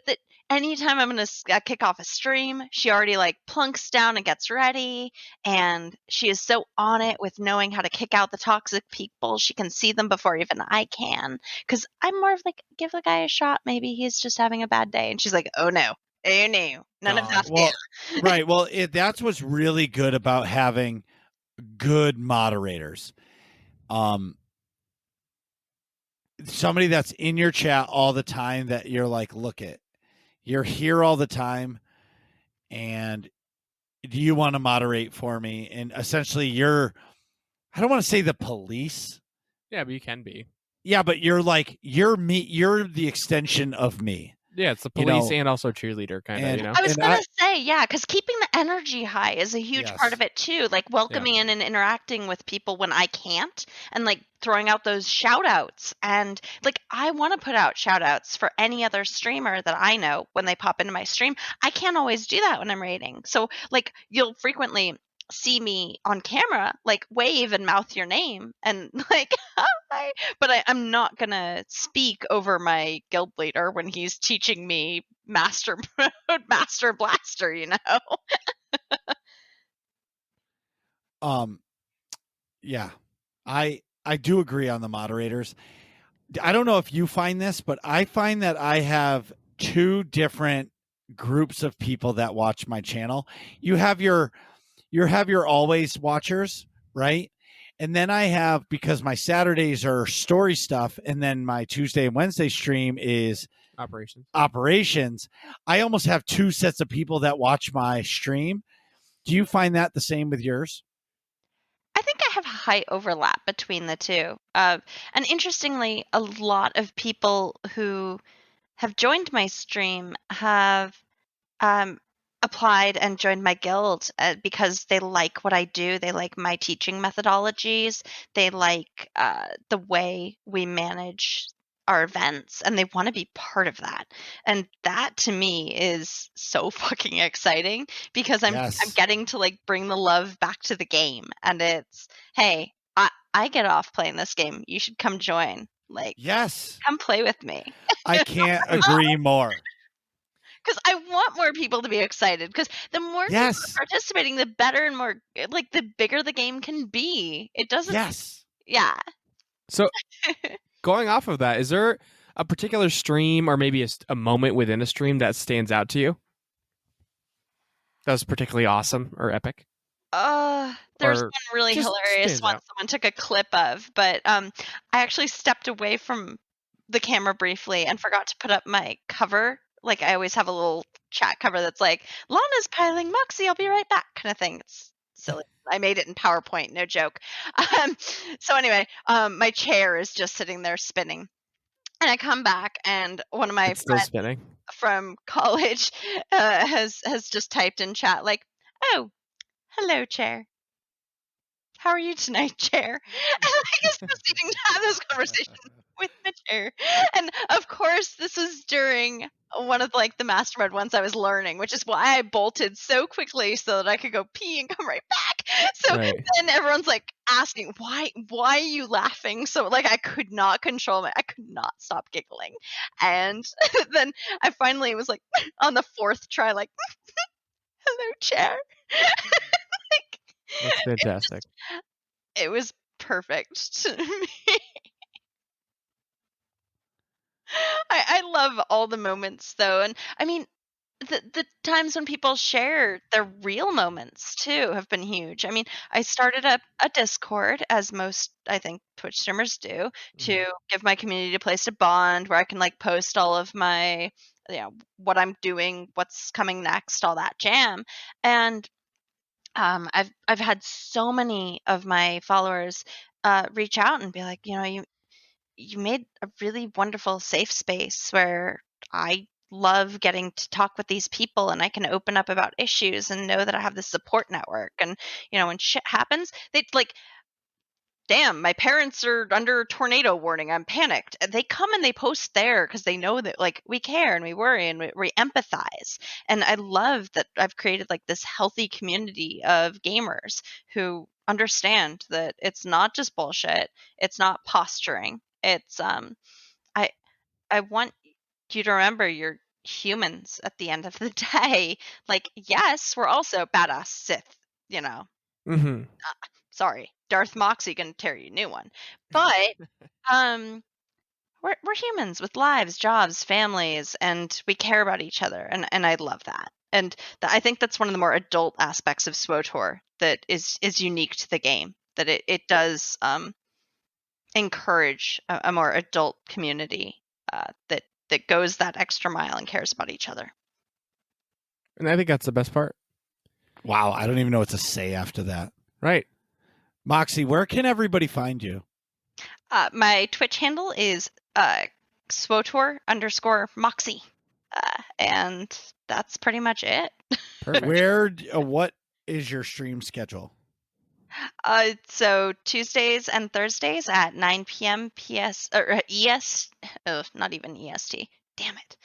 C: that anytime I'm going to kick off a stream, she already like plunks down and gets ready, and she is so on it with knowing how to kick out the toxic people. She can see them before even I can, because I'm more of like, give the guy a shot, maybe he's just having a bad day, and she's like, oh no, none of that.
A: Well, right. Well, that's what's really good about having good moderators. Somebody that's in your chat all the time, that you're like, look it, you're here all the time, and do you want to moderate for me? And essentially I don't want to say the police.
B: Yeah, but you can be.
A: Yeah, but you're like, you're the extension of me.
B: Yeah, it's the police and also cheerleader kind of,
C: I was going to say, yeah, because keeping the energy high is a huge part of it too. Like welcoming in and interacting with people when I can't, and like throwing out those shout outs. And like, I want to put out shout outs for any other streamer that I know when they pop into my stream. I can't always do that when I'm raiding. So like, you'll frequently see me on camera, like wave and mouth your name and like, hi. But I'm not gonna speak over my guild leader when he's teaching me master mode, master blaster,
A: Yeah, I do agree on the moderators. I don't know if you find this, but I find that I have two different groups of people that watch my channel. You have your always watchers, right? And then I have, because my Saturdays are story stuff, and then my Tuesday and Wednesday stream is operations. I almost have two sets of people that watch my stream. Do you find that the same with yours?
C: I think I have high overlap between the two. And interestingly, a lot of people who have joined my stream have applied and joined my guild because they like what I do. They like my teaching methodologies. They like the way we manage our events, and they want to be part of that. And that to me is so fucking exciting because I'm getting to like bring the love back to the game. And it's, hey, I get off playing this game. You should come join. Like,
A: yes,
C: come play with me.
A: I can't agree more.
C: Because I want more people to be excited. Because the more people are participating, the better and more, like, the bigger the game can be. It doesn't.
A: Yes.
C: Yeah.
B: So, going off of that, is there a particular stream or maybe a moment within a stream that stands out to you? That was particularly awesome or epic?
C: There's one really hilarious one someone took a clip of, but I actually stepped away from the camera briefly and forgot to put up my cover. Like, I always have a little chat cover that's like, Lana's piling Moxie, I'll be right back, kind of thing. It's silly. I made it in PowerPoint, no joke. So anyway, my chair is just sitting there spinning. And I come back, and one of my friends from college has just typed in chat, like, oh, hello, chair. How are you tonight, chair? And I just proceeding to have this conversation with the chair. And of course, this was during one of like the mastermind ones I was learning, which is why I bolted so quickly so that I could go pee and come right back. So then everyone's like asking, why are you laughing? So like I could not control I could not stop giggling. And then I finally was like on the fourth try, like, hello, chair.
B: That's fantastic.
C: It was perfect to me. I love all the moments though, and I mean the times when people share their real moments too have been huge. I mean, I started up a Discord, as most I think Twitch streamers do, to give my community a place to bond, where I can like post all of my, what I'm doing, what's coming next, all that jam. And I've had so many of my followers reach out and be like, you made a really wonderful safe space where I love getting to talk with these people, and I can open up about issues and know that I have this support network. And when shit happens, they like, damn, my parents are under a tornado warning, I'm panicked. And they come and they post there because they know that like we care and we worry and we empathize. And I love that I've created like this healthy community of gamers who understand that it's not just bullshit. It's not posturing. It's I want you to remember you're humans at the end of the day. Like, yes, we're also badass Sith, sorry, Darth Moxie gonna tear you a new one. But we're humans with lives, jobs, families, and we care about each other, and I love that. And I think that's one of the more adult aspects of SWTOR that is unique to the game. That it does encourage a more adult community that goes that extra mile and cares about each other.
B: And I think that's the best part.
A: Wow, I don't even know what to say after that.
B: Right.
A: Moxie, where can everybody find you?
C: My Twitch handle is SWTOR_Moxie. And that's pretty much it.
A: Perfect. What is your stream schedule?
C: So Tuesdays and Thursdays at 9 p.m. not even EST. Damn it.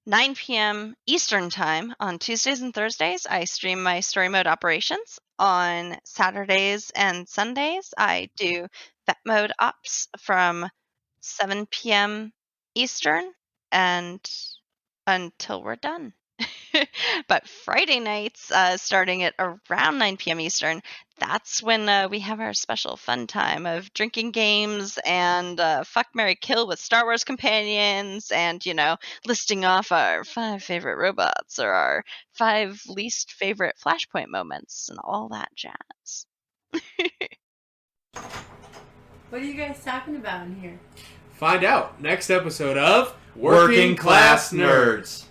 C: 9 p.m. Eastern time on Tuesdays and Thursdays, I stream my story mode operations. On Saturdays and Sundays, I do vet mode ops from 7 p.m. Eastern and until we're done. But Friday nights, starting at around 9 p.m. Eastern, that's when we have our special fun time of drinking games and fuck, marry, kill with Star Wars companions and, listing off our 5 favorite robots or our 5 least favorite Flashpoint moments and all that jazz.
E: What are you guys talking about in here?
F: Find out next episode of
G: Working Class Nerds.